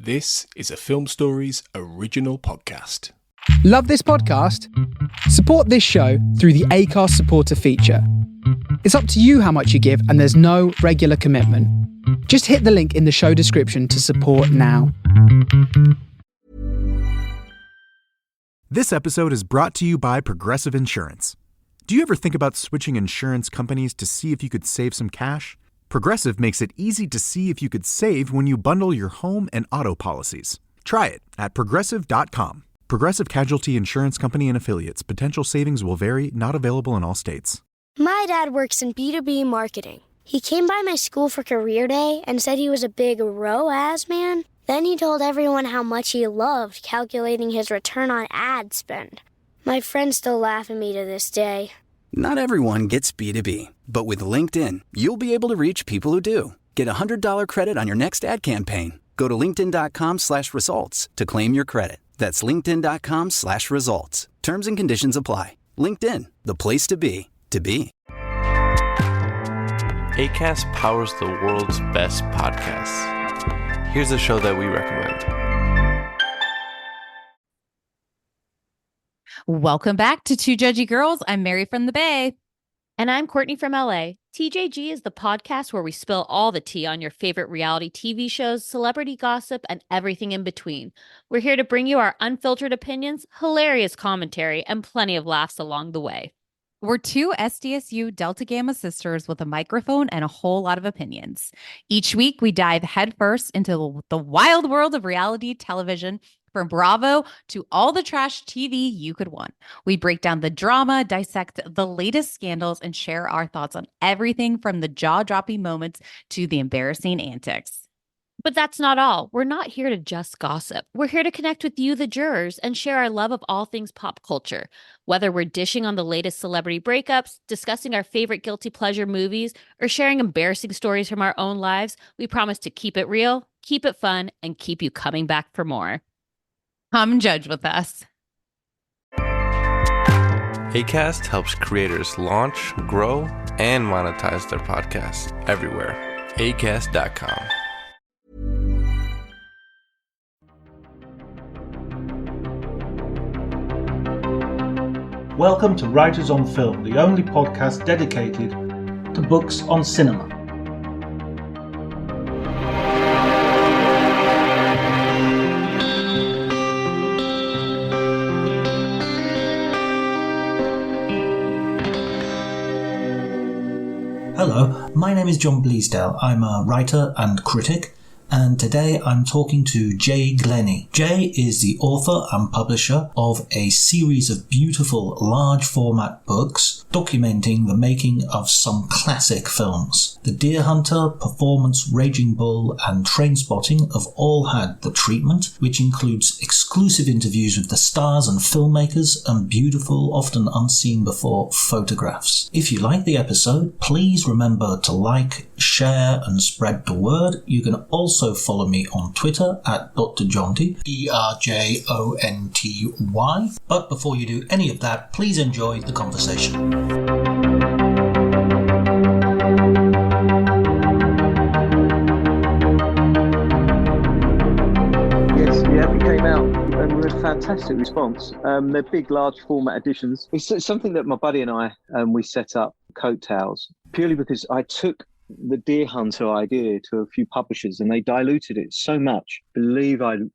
This is a Film Stories original podcast. Love this podcast? Support this show through the Acast supporter feature. It's up to you how much you give, and there's no regular commitment. Just hit the link in the show description to support now. This episode is brought to you by Progressive Insurance. Do you ever think about switching insurance companies to see if you could save some cash? Progressive makes it easy to see if you could save when you bundle your home and auto policies. Try it at Progressive.com. Progressive Casualty Insurance Company and Affiliates. Potential savings will vary, not available in all states. My dad works in B2B marketing. He came by my school for career day and said he was a big ROAS man. Then he told everyone how much he loved calculating his return on ad spend. My friends still laugh at me to this day. Not everyone gets B2B, but with LinkedIn, you'll be able to reach people who do. Get a $100 credit on your next ad campaign. Go to linkedin.com/results to claim your credit. That's linkedin.com/results. Terms and conditions apply. LinkedIn, the place to be, to be. Acast powers the world's best podcasts. Here's a show that we recommend. Welcome back to Two Judgy Girls. I'm Mary from the Bay. And I'm Courtney from LA. TJG is the podcast where we spill all the tea on your favorite reality TV shows, celebrity gossip, and everything in between. We're here to bring you our unfiltered opinions, hilarious commentary, and plenty of laughs along the way. We're two SDSU Delta Gamma sisters with a microphone and a whole lot of opinions. Each week, we dive headfirst into the wild world of reality television, from Bravo to all the trash TV you could want. We break down the drama, dissect the latest scandals, and share our thoughts on everything from the jaw-dropping moments to the embarrassing antics. But that's not all. We're not here to just gossip. We're here to connect with you, the jurors, and share our love of all things pop culture. Whether we're dishing on the latest celebrity breakups, discussing our favorite guilty pleasure movies, or sharing embarrassing stories from our own lives, we promise to keep it real, keep it fun, and keep you coming back for more. Come judge with us. Acast helps creators launch, grow, and monetize their podcasts everywhere. Acast.com. Welcome to Writers on Film, the only podcast dedicated to books on cinema. Hello, my name is John Bleasdale. I'm a writer and critic, and today I'm talking to Jay Glennie. Jay is the author and publisher of a series of beautiful large format books documenting the making of some classic films. The Deer Hunter, Performance, Raging Bull and Trainspotting have all had the treatment, which includes exclusive interviews with the stars and filmmakers and beautiful, often unseen before, photographs. If you like the episode, please remember to like, share and spread the word. You can also follow me on Twitter at Dr. Jonty, DRJONTY. But before you do any of that, please enjoy the conversation. We came out and we had a fantastic response. They're big, large format editions. It's something that my buddy and I, we set up, Coattails, purely because I took the Deer Hunter idea to a few publishers and they diluted it so much. I believe I'd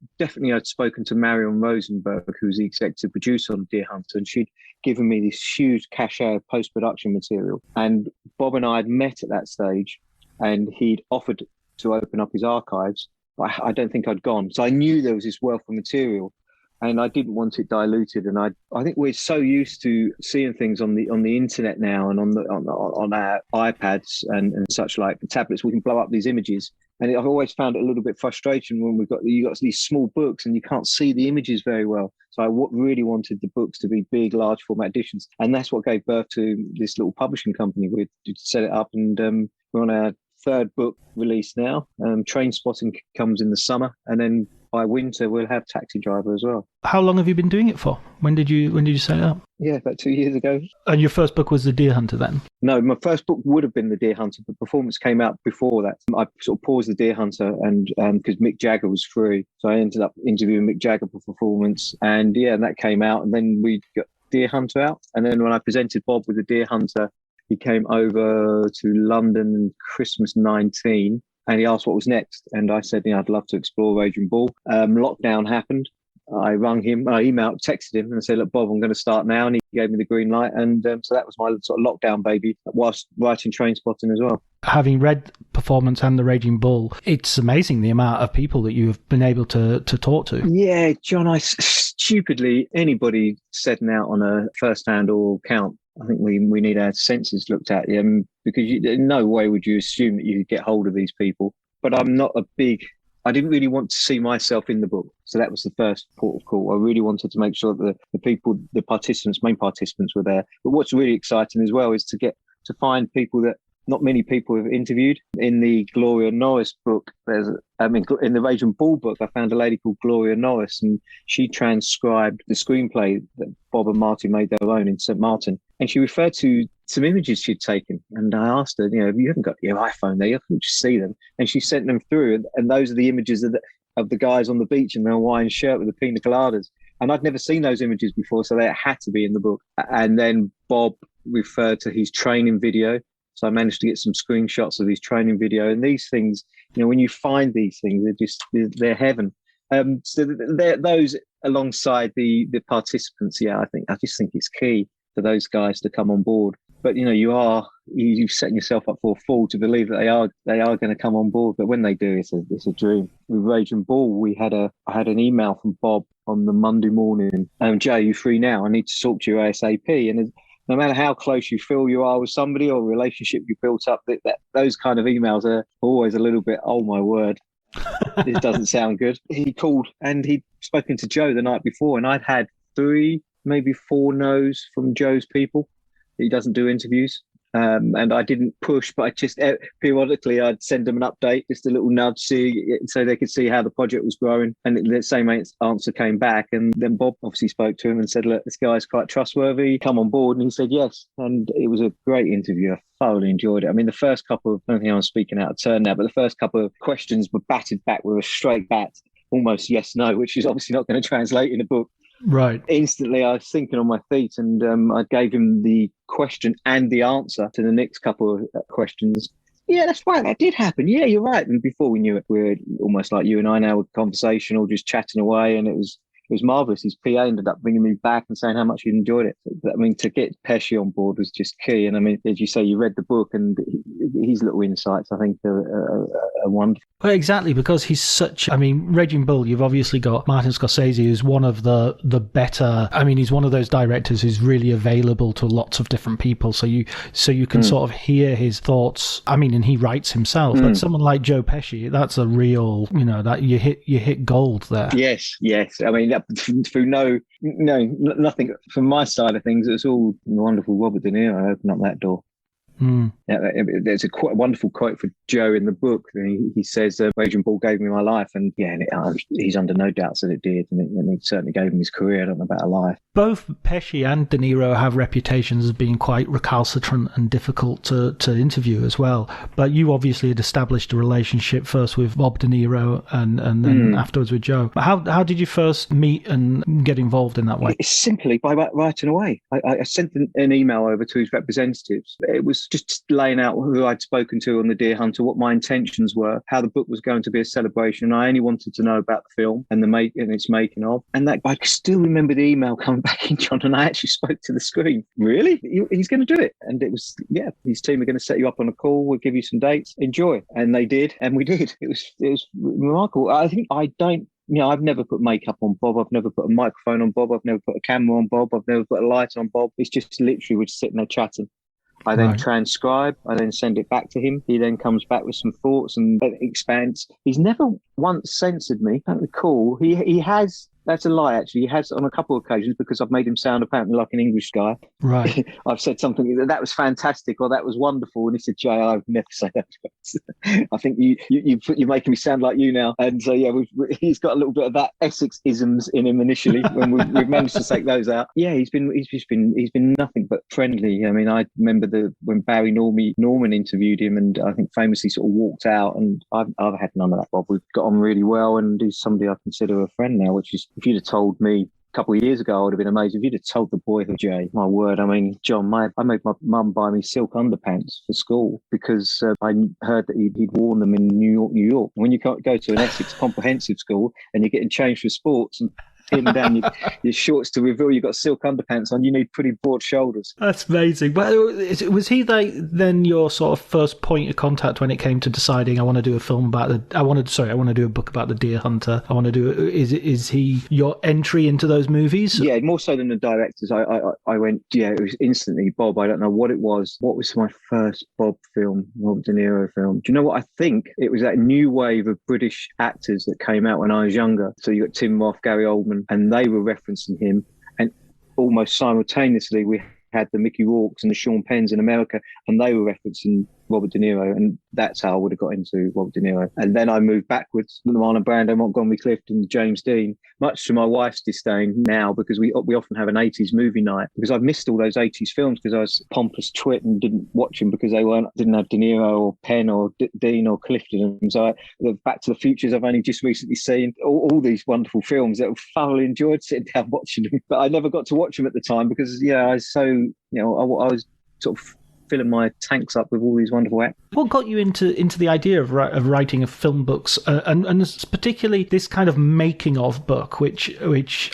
spoken to Marion Rosenberg, who's the executive producer on Deer Hunter, and she'd given me this huge cachet of post-production material. And Bob and I had met at that stage and he'd offered to open up his archives. I don't think I'd gone. So I knew there was this wealth of material and I didn't want it diluted. And I think we're so used to seeing things on the internet now and on our iPads and such like, the tablets, we can blow up these images. And I've always found it a little bit frustration when you got these small books and you can't see the images very well. So I really wanted the books to be big, large format editions. And that's what gave birth to this little publishing company. We set it up and we're on our third book release now. Trainspotting comes in the summer, and then by winter we'll have Taxi Driver as well. How long have you been doing it for? When did you set it up? Yeah, about 2 years ago. And your first book was The Deer Hunter then? No, my first book would have been The Deer Hunter, but Performance came out before that. I sort of paused The Deer Hunter and because Mick Jagger was free. So I ended up interviewing Mick Jagger for Performance. And that came out. And then we got Deer Hunter out. And then when I presented Bob with The Deer Hunter, he came over to London Christmas 19 and he asked what was next. And I said, I'd love to explore Raging Bull. Lockdown happened. I rang him, I texted him and said, look, Bob, I'm going to start now. And he gave me the green light. And so that was my sort of lockdown baby whilst writing Trainspotting as well. Having read Performance and The Raging Bull, it's amazing the amount of people that you've been able to talk to. Yeah, John, stupidly, anybody setting out on a first-hand oral account, I think we need our senses looked at, because in no way would you assume that you could get hold of these people. But I didn't really want to see myself in the book. So that was the first port of call. I really wanted to make sure that the people, the participants, main participants were there. But what's really exciting as well is to find people that not many people have interviewed. In the Gloria Norris book, in the Raging Bull book, I found a lady called Gloria Norris, and she transcribed the screenplay that Bob and Martin made their own in St. Martin. And she referred to some images she'd taken. And I asked her, you haven't got your iPhone there, you can just see them. And she sent them through. And those are the images of the guys on the beach in the Hawaiian shirt with the pina coladas. And I'd never seen those images before, so they had to be in the book. And then Bob referred to his training video. So I managed to get some screenshots of his training video. And these things, when you find these things, they're heaven. So those alongside the participants, I just think it's key for those guys to come on board. But you've set yourself up for a fool to believe that they are going to come on board. But when they do, it's a dream. With Raging Bull, I had an email from Bob on the Monday morning. Jay, are you free now? I need to talk to you ASAP. And no matter how close you feel you are with somebody or a relationship you built up, that those kind of emails are always a little bit, oh my word, this doesn't sound good. He called and he'd spoken to Joe the night before, and I'd had 3, maybe 4 no's from Joe's people. He doesn't do interviews. And I didn't push, but I just periodically I'd send them an update, just a little nudge, so they could see how the project was growing. And the same answer came back. And then Bob obviously spoke to him and said, look, this guy's quite trustworthy, come on board. And he said yes. And it was a great interview. I thoroughly enjoyed it. I mean, the first couple of, I don't think I'm speaking out of turn now, but the first couple of questions were batted back with a straight bat, almost yes, no, which is obviously not going to translate in a book. Right. Instantly, I was thinking on my feet, and I gave him the question and the answer to the next couple of questions. Yeah, that's right. That did happen. Yeah, you're right. And before we knew it, we were almost like you and I now, with conversational, just chatting away, and it was marvellous. His PA ended up bringing me back and saying how much he'd enjoyed it. I mean, to get Pesci on board was just key. And I mean, as you say, you read the book, and his little insights, I think, are wonderful. Well, exactly, because he's such, Raging Bull, you've obviously got Martin Scorsese, who's one of the better, he's one of those directors who's really available to lots of different people. So you can sort of hear his thoughts. And he writes himself. But someone like Joe Pesci, that's a real, that you hit gold there. Yes. Through nothing from my side of things. It's all wonderful. Robert De Niro opened up that door. Yeah, there's a quite wonderful quote for Joe in the book. He says, Raging Bull gave me my life. And he's under no doubts that it did. And it certainly gave him his career. I don't know about a life. Both Pesci and De Niro have reputations as being quite recalcitrant and difficult to interview as well. But you obviously had established a relationship first with Bob De Niro and then afterwards with Joe. How did you first meet and get involved in that way? It's simply by writing away. I sent an email over to his representatives. It was just laying out who I'd spoken to on The Deer Hunter, what my intentions were, how the book was going to be a celebration. I only wanted to know about the film and its making of. And that I still remember the email coming back in, John, and I actually spoke to the screen. Really? He's going to do it. And it was, his team are going to set you up on a call. We'll give you some dates. Enjoy. And they did. And we did. It was remarkable. I think I've never put makeup on Bob. I've never put a microphone on Bob. I've never put a camera on Bob. I've never put a light on Bob. It's just literally we're just sitting there chatting. I then transcribe, I then send it back to him. He then comes back with some thoughts and expands. He's never once censored me. I don't recall. He has That's a lie, actually. He has on a couple of occasions because I've made him sound apparently like an English guy. Right. I've said something that was fantastic or that was wonderful, and he said, "Jay, I've never said that." I think you're making me sound like you now. And so yeah, he's got a little bit of that Essex isms in him initially. When we've managed to take those out, yeah, he's been nothing but friendly. I mean, I remember when Barry Norman interviewed him, and I think famously sort of walked out. And I've had none of that, Bob. We've got on really well, and he's somebody I consider a friend now. Which is, if you'd have told me a couple of years ago, I would have been amazed. If you'd have told the boy, Jay, my word, I mean, John, I made my mum buy me silk underpants for school because I heard that he'd worn them in New York. When you go to an Essex comprehensive school and you're getting changed for sports and pin down your shorts to reveal you've got silk underpants on, you need pretty broad shoulders. That's amazing. Well, was he then your sort of first point of contact when it came to deciding I want to do a film about I want to do a book about the deer hunter? Is he your entry into those movies? Yeah, more so than the directors. I went, yeah, it was instantly Bob. I don't know what it was. What was my first Bob film, Robert De Niro film? Do you know what I think? It was that new wave of British actors that came out when I was younger. So you got Tim Roth, Gary Oldman, and they were referencing him, and almost simultaneously we had the Mickey Rourkes and the Sean Penns in America, and they were referencing Robert De Niro, and that's how I would have got into Robert De Niro. And then I moved backwards, Marlon Brando, Montgomery Clift, and James Dean, much to my wife's disdain now, because we often have an 80s movie night, because I've missed all those 80s films because I was a pompous twit and didn't watch them because they didn't have De Niro or Penn or Dean or Clift in them. So the Back to the Futures I've only just recently seen, all these wonderful films that I've thoroughly enjoyed sitting down watching them, but I never got to watch them at the time because I was so, I was sort of filling my tanks up with all these wonderful actors. What got you into the idea of writing film books, and particularly this kind of making of book, which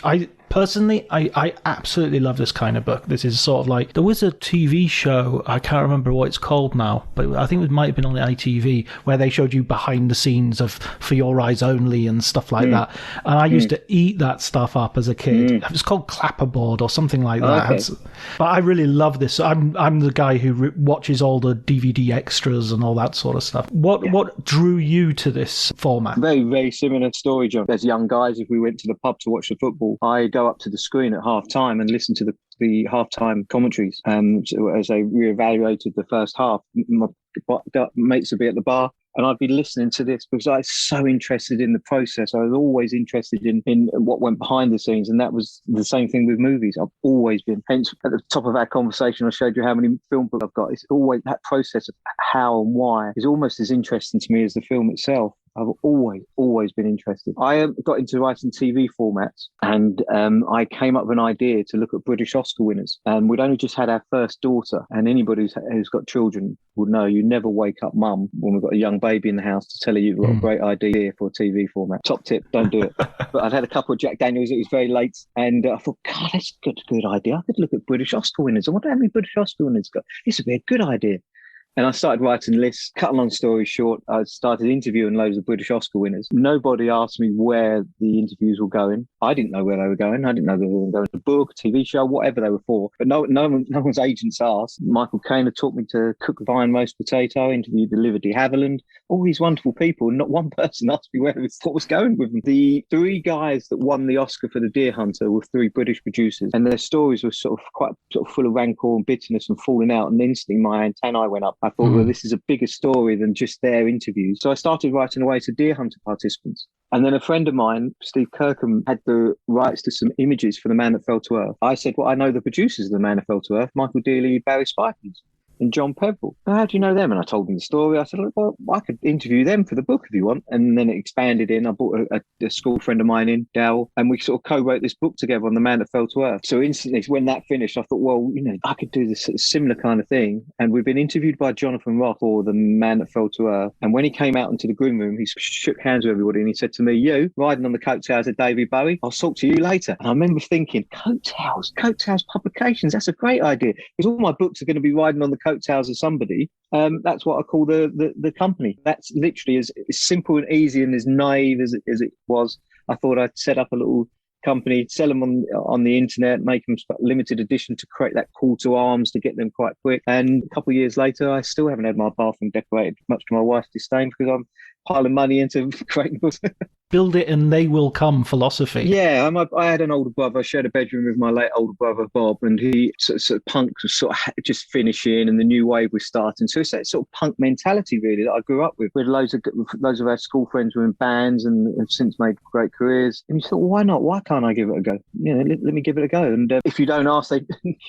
I personally, I absolutely love this kind of book. This is sort of like, there was a TV show, I can't remember what it's called now, but I think it might have been on the ITV, where they showed you behind the scenes of For Your Eyes Only and stuff like that. And I used to eat that stuff up as a kid. It was called Clapperboard or something like that. Okay. But I really love this. I'm the guy who watches all the DVD extras and all that sort of stuff. What drew you to this format? Very, very similar story, John. As young guys, if we went to the pub to watch the football, I go up to the screen at half time and listen to the half-time commentaries as they reevaluated the first half. My mates would be at the bar and I'd be listening to this because I was so interested in the process. I was always interested in what went behind the scenes, and that was the same thing with movies. I've always been. Hence, at the top of our conversation, I showed you how many film books I've got. It's always that process of how and why is almost as interesting to me as the film itself. I've always been interested. I got into writing TV formats, and I came up with an idea to look at British Oscar winners. We'd only just had our first daughter, and anybody who's got children would know you never wake up mum when we've got a young baby in the house to tell her you've got a great idea for a TV format. Top tip, don't do it. But I'd had a couple of Jack Daniels. It was very late, and I thought, God, that's a good idea. I could look at British Oscar winners. I wonder how many British Oscar winners got. This would be a good idea. And I started writing lists. Cut a long story short, I started interviewing loads of British Oscar winners. Nobody asked me where the interviews were going. I didn't know where they were going. I didn't know they were going to a book, TV show, whatever they were for. But no one's agents asked. Michael Caine had taught me to cook vine roast potato, interviewed Olivia de Havilland, all these wonderful people. Not one person asked me what was going with them. The three guys that won the Oscar for The Deer Hunter were three British producers, and their stories were sort of full of rancor and bitterness and falling out. And instantly my antennae went up. I thought, well, this is a bigger story than just their interviews. So I started writing away to Deer Hunter participants. And then a friend of mine, Steve Kirkham, had the rights to some images for The Man That Fell to Earth. I said, well, I know the producers of The Man That Fell to Earth, Michael Dealey, Barry Spikins, and John Peveril. How do you know them? And I told him the story. I said, well, I could interview them for the book if you want. And then it expanded in. I brought a school friend of mine in, Dal, and we sort of co-wrote this book together on The Man That Fell to Earth. So instantly, when that finished, I thought, well, I could do this similar kind of thing. And we've been interviewed by Jonathan Roth for The Man That Fell to Earth. And when he came out into the green room, he shook hands with everybody and he said to me, you, riding on the coattails of David Bowie, I'll talk to you later. And I remember thinking, coattails publications, that's a great idea. Because all my books are going to be riding on the coattails of somebody. That's what I call the company. That's literally as simple and easy and as naive as it was. I thought I'd set up a little company, sell them on the internet, make them limited edition to create that call to arms to get them quite quick. And a couple of years later, I still haven't had my bathroom decorated, much to my wife's disdain, because I'm piling money into creating books. build it and they will come philosophy. Yeah, I had an older brother. I shared a bedroom with my late older brother, Bob, and he sort of punk was sort of just finishing and the new wave was starting. So it's that sort of punk mentality, really, that I grew up with. We had loads of our school friends were in bands and have since made great careers. And you thought, well, why not? Why can't I give it a go? Let me give it a go. And if you don't ask,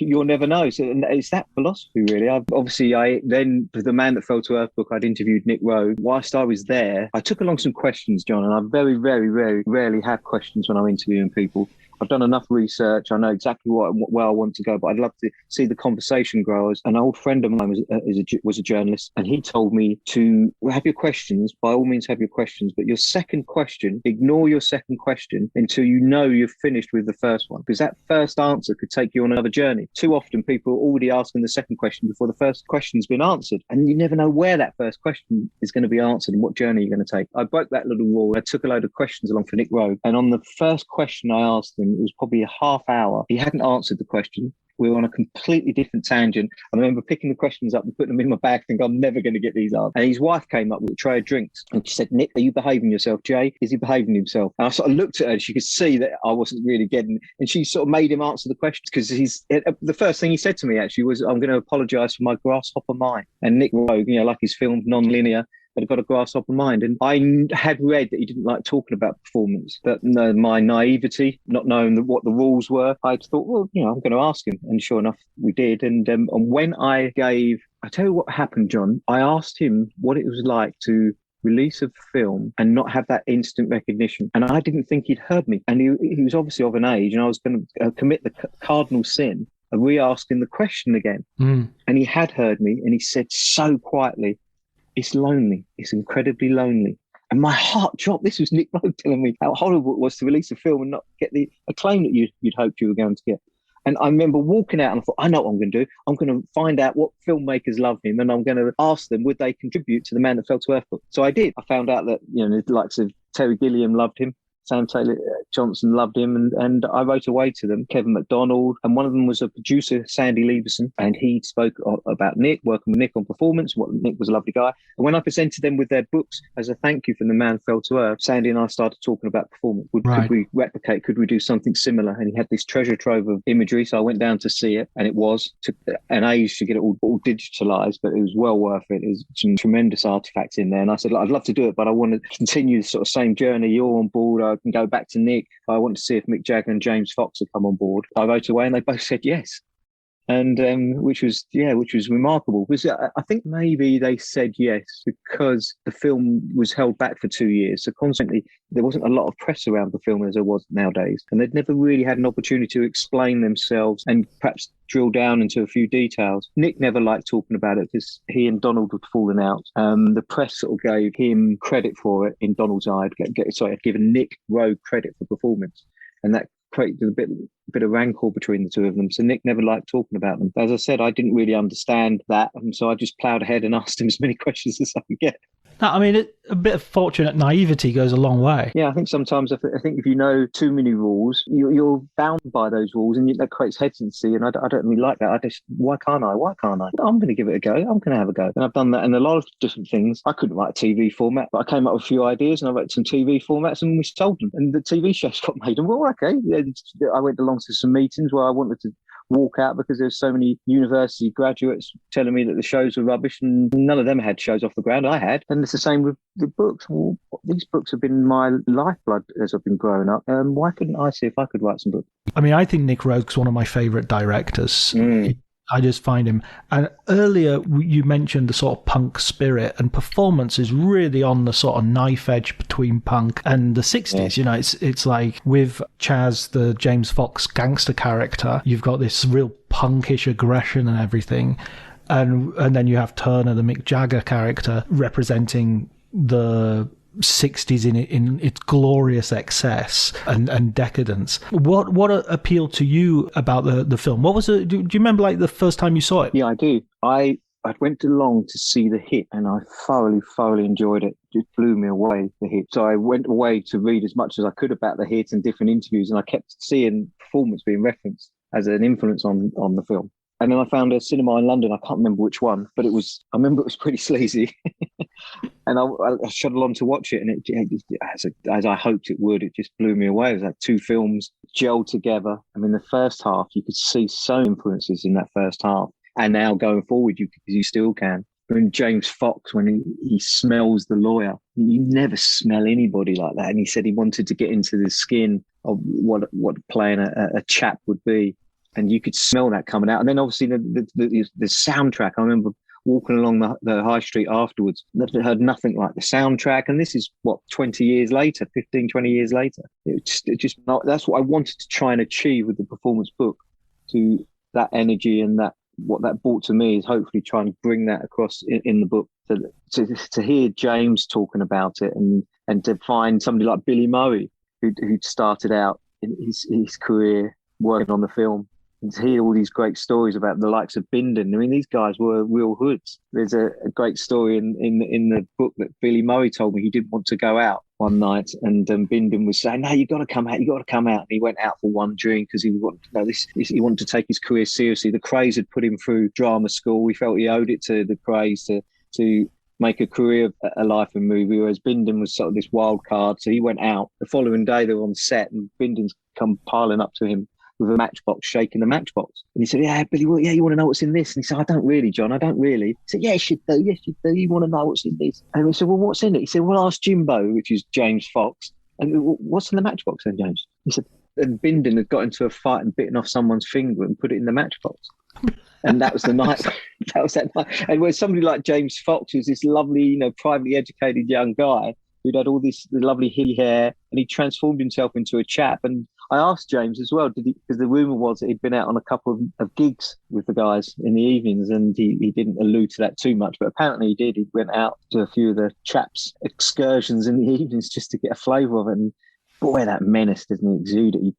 you'll never know. So it's that philosophy, really. Then the Man That Fell to Earth book, I'd interviewed Nick Rowe. Whilst I was there, I took along some questions, John, and I very, very, very rarely have questions when I'm interviewing people. I've done enough research. I know exactly where I want to go, but I'd love to see the conversation grow. An old friend of mine was a journalist, and he told me to have your questions. By all means, have your questions, but your second question, ignore your second question until you know you've finished with the first one, because that first answer could take you on another journey. Too often, people are already asking the second question before the first question's been answered, and you never know where that first question is going to be answered and what journey you're going to take. I broke that little rule. I took a load of questions along for Nick Rowe, and on the first question I asked him, it was probably a half hour. He hadn't answered the question. We were on a completely different tangent. I remember picking the questions up and putting them in my bag, thinking I'm never going to get these answers. And his wife came up with a tray of drinks and she said, Nick, are you behaving yourself? Jay, is he behaving himself? And I sort of looked at her and she could see that I wasn't really getting, and she sort of made him answer the questions, because the first thing he said to me actually was, I'm going to apologise for my grasshopper mind. And Nick Rowe, like his film Non-Linear, but I've got a grasshopper mind. And I had read that he didn't like talking about performance, but my naivety, not knowing what the rules were, I thought, well, I'm going to ask him. And sure enough, we did. And when I tell you what happened, John, I asked him what it was like to release a film and not have that instant recognition. And I didn't think he'd heard me. And he was obviously of an age, and I was going to commit the cardinal sin of re-asking the question again. And he had heard me, and he said so quietly, it's lonely. It's incredibly lonely. And my heart dropped. This was Nick Rowe telling me how horrible it was to release a film and not get the acclaim that you'd hoped you were going to get. And I remember walking out and I thought, I know what I'm going to do. I'm going to find out what filmmakers love him, and I'm going to ask them, would they contribute to the Man That Fell to Earth book? So I did. I found out that, the likes of Terry Gilliam loved him. Sam Taylor Johnson loved him, and I wrote away to them, Kevin MacDonald, and one of them was a producer, Sandy Lieberson, and he spoke about Nick, working with Nick on performance, what Nick was a lovely guy. And when I presented them with their books as a thank you for The Man Fell to Earth, Sandy and I started talking about performance. Could we replicate, could we do something similar? And he had this treasure trove of imagery, so I went down to see it, and it took an age to get it all digitalised, but it was well worth it. There's some tremendous artefacts in there, and I said, I'd love to do it, but I want to continue the sort of same journey. You're on board. I can go back to Nick. I want to see if Mick Jagger and James Fox had come on board. I wrote away and they both said yes. And which was remarkable. Because I think maybe they said yes because the film was held back for 2 years. So consequently, there wasn't a lot of press around the film as there was nowadays. And they'd never really had an opportunity to explain themselves and perhaps drill down into a few details. Nick never liked talking about it because he and Donald had fallen out. The press sort of gave him credit for it in Donald's eye. Had given Nick Rowe credit for performance. And that created a bit of rancor between the two of them. So Nick never liked talking about them. As I said, I didn't really understand that. And so I just ploughed ahead and asked him as many questions as I could get. No, I mean, a bit of fortunate naivety goes a long way. Yeah, I think sometimes I think if you know too many rules, you're bound by those rules, and that creates hesitancy. And I don't really like that. Why can't I? I'm going to give it a go. I'm going to have a go. And I've done that in a lot of different things. I couldn't write a TV format, but I came up with a few ideas, and I wrote some TV formats, and we sold them. And the TV shows got made. And well, okay. I went along to some meetings where I wanted to walk out because there's so many university graduates telling me that the shows were rubbish, and none of them had shows off the ground. I had. And it's the same with the books. Well, these books have been my lifeblood as I've been growing up. Why couldn't I see if I could write some books? I mean, I think Nick Rowe's one of my favourite directors. I just find him. And earlier you mentioned the sort of punk spirit, and performance is really on the sort of knife edge between punk and the 60s. Yeah. It's like with Chaz, the James Fox gangster character, you've got this real punkish aggression and everything. And then you have Turner, the Mick Jagger character, representing the 60s in its glorious excess and decadence. What appealed to you about the film? What was it? Do you remember like the first time you saw it? Yeah, I do. I went along to see The Hit, and I thoroughly enjoyed it. It blew me away, The Hit. So I went away to read as much as I could about The Hit and different interviews, and I kept seeing performance being referenced as an influence on the film. And then I found a cinema in London. I can't remember which one, but I remember it was pretty sleazy. And I shot along to watch it, and as I hoped it would, it just blew me away. It was like two films gelled together. I mean, the first half, you could see so many influences in that first half. And now going forward, you still can. When James Fox, when he smells the lawyer, you never smell anybody like that. And he said he wanted to get into the skin of what playing a chap would be. And you could smell that coming out. And then obviously the soundtrack, I remember walking along the high street afterwards, I heard nothing like the soundtrack. And this is 20 years later, 15, 20 years later. That's what I wanted to try and achieve with the performance book, to that energy and what that brought to me is hopefully trying to bring that across in the book. To hear James talking about it and to find somebody like Billy Murray, who'd started out in his career working on the film, and to hear all these great stories about the likes of Bindon. I mean, these guys were real hoods. There's a great story in the book that Billy Murray told me he didn't want to go out one night, and Bindon was saying, "No, you got to come out. You got to come out." And he went out for one drink because he wanted to take his career seriously. The Krays had put him through drama school. He felt he owed it to the Krays to make a career of a life in movie, whereas Bindon was sort of this wild card. So he went out. The following day, they were on set, and Bindon's come piling up to him with a matchbox, shaking the matchbox. And he said, "Yeah, Billy, you want to know what's in this?" And he said, "I don't really, John, I don't really." He said, "Yes, you do. Yes, you do. You want to know what's in this?" And he said, "Well, what's in it?" He said, "Well, ask Jimbo," which is James Fox. "And what's in the matchbox then, James?" He said, and Bindon had got into a fight and bitten off someone's finger and put it in the matchbox. And that was the night. That was that night. And when somebody like James Fox, who's this lovely, privately educated young guy who'd had all this lovely hilly hair, and he transformed himself into a chap. And I asked James as well, because the rumour was that he'd been out on a couple of gigs with the guys in the evenings, and he didn't allude to that too much, but apparently he did. He went out to a few of the chaps' excursions in the evenings just to get a flavour of it. And boy, that menace doesn't exude it.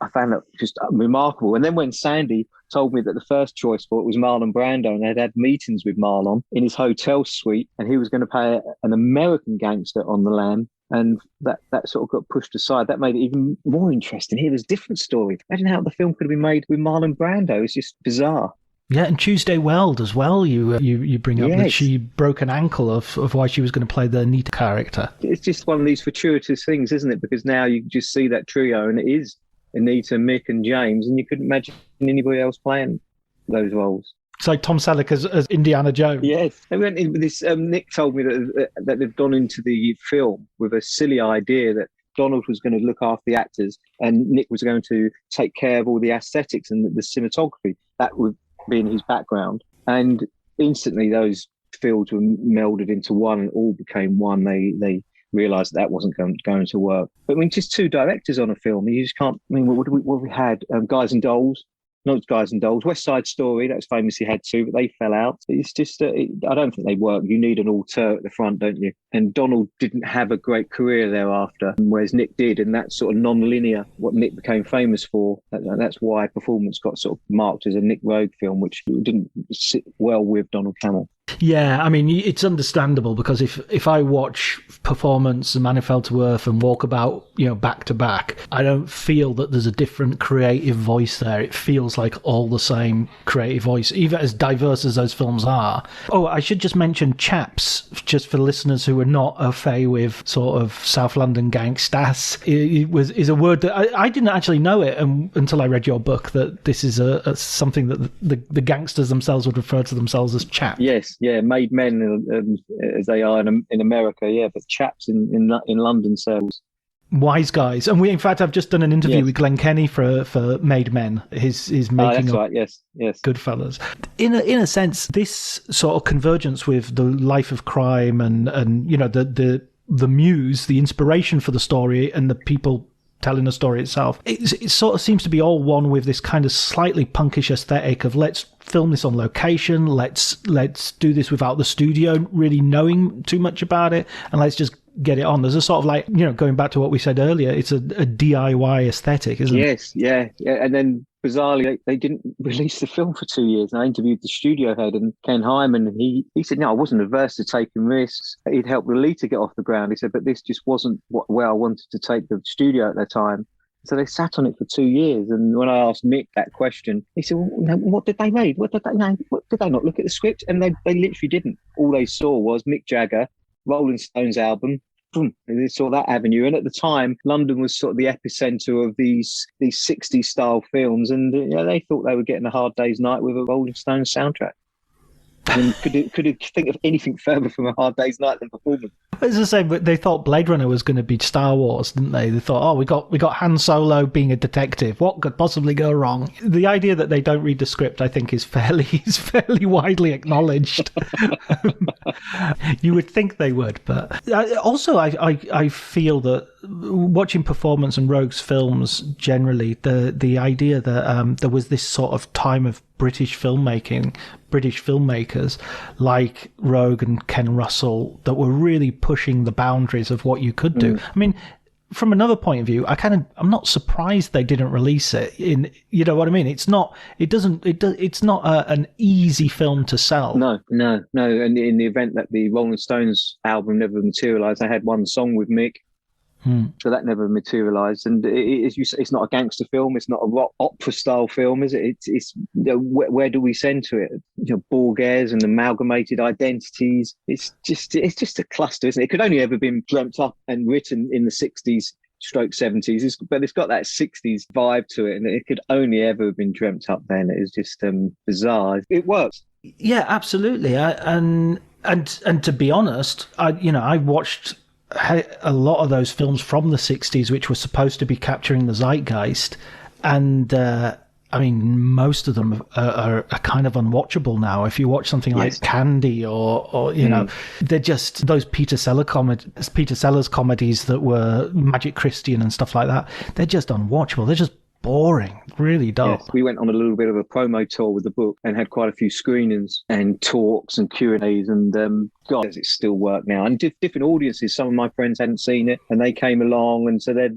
I found that just remarkable. And then when Sandy told me that the first choice for it was Marlon Brando, and they'd had meetings with Marlon in his hotel suite, and he was going to play an American gangster on the lam, and that sort of got pushed aside. That made it even more interesting. Here was a different story. Imagine how the film could have been made with Marlon Brando. It's just bizarre. Yeah, and Tuesday Weld as well. You bring up that she broke an ankle of why she was going to play the Anita character. It's just one of these fortuitous things, isn't it? Because now you just see that trio, and it is Anita, Mick, and James, and you couldn't imagine anybody else playing those roles. It's like Tom Selleck as Indiana Jones. Yes, they went in with this. Nick told me that they've gone into the film with a silly idea that Donald was going to look after the actors, and Nick was going to take care of all the aesthetics and the cinematography. That would be in his background, and instantly those fields were melded into one, and all became one. They realised that wasn't going to work. But I mean, just two directors on a film, you just can't. I mean, what we had? Guys and Dolls. Not Guys and Dolls. West Side Story, that's famously had two, but they fell out. It's just, I don't think they work. You need an auteur at the front, don't you? And Donald didn't have a great career thereafter, whereas Nick did, and that's sort of non-linear, what Nick became famous for. That's why Performance got sort of marked as a Nick Rogue film, which didn't sit well with Donald Cammell. Yeah, I mean, it's understandable, because if I watch Performance and Man Who Fell to Earth and Walkabout, back to back, I don't feel that there's a different creative voice there. It feels like all the same creative voice, even as diverse as those films are. Oh, I should just mention Chaps, just for listeners who are not au fait with sort of South London gangstas. Is a word that I didn't actually know it until I read your book, that this is something that the gangsters themselves would refer to themselves as chaps. Yes. Yeah, made men as they are in America, yeah, but chaps in London sells. Wise guys. And in fact, I've just done an interview with Glenn Kenny for Made Men, his making of yes. Goodfellas. In a sense, this sort of convergence with the life of crime and the muse, the inspiration for the story, and the people telling the story itself, it sort of seems to be all one with this kind of slightly punkish aesthetic of let's film this on location, let's do this without the studio really knowing too much about it, and let's just get it on. There's a sort of like, going back to what we said earlier, it's a DIY aesthetic, isn't it? Yes, yeah. And then bizarrely, they didn't release the film for 2 years. And I interviewed the studio head, and Ken Hyman, and he said, no, I wasn't averse to taking risks. He'd helped Lolita get off the ground. He said, but this just wasn't where I wanted to take the studio at that time. So they sat on it for 2 years. And when I asked Mick that question, he said, well, what did they read? What did they not look at the script? And they literally didn't. All they saw was Mick Jagger, Rolling Stones album. Boom, and they saw that avenue. And at the time, London was sort of the epicenter of these 60s style films. And they thought they were getting a Hard Day's Night with a Rolling Stones soundtrack. I mean, could it think of anything further from a Hard Day's Night than performance? It's the same, but they thought Blade Runner was going to be Star Wars, didn't they? They thought, oh, we got Han Solo being a detective. What could possibly go wrong? The idea that they don't read the script, I think, is fairly widely acknowledged. You would think they would, but also I feel that watching performance and Rogue's films generally, the idea that there was this sort of time of British filmmakers like Rogue and Ken Russell that were really pushing the boundaries of what you could do. I mean, from another point of view, I'm not surprised they didn't release it. You know what I mean? It's not an easy film to sell. No. And in the event that the Rolling Stones album never materialized, I had one song with Mick. So that never materialized. And it's not a gangster film. It's not a rock opera style film, is it? It's where do we send to it? Borges and amalgamated identities. It's just a cluster, isn't it? It could only ever been dreamt up and written in the 60s. Stroke 70s, but it's got that 60s vibe to it, and it could only ever have been dreamt up then. It was just bizarre. It works. Yeah, absolutely. And to be honest, I watched a lot of those films from the 60s which were supposed to be capturing the zeitgeist, and I mean, most of them are kind of unwatchable now. If you watch something like Candy or you know, they're just those Peter Sellers comedies that were Magic Christian and stuff like that. They're just unwatchable. They're just boring, really dull. Yes, we went on a little bit of a promo tour with the book and had quite a few screenings and talks and Q&As, and God, does it still work now? And different audiences. Some of my friends hadn't seen it and they came along, and so they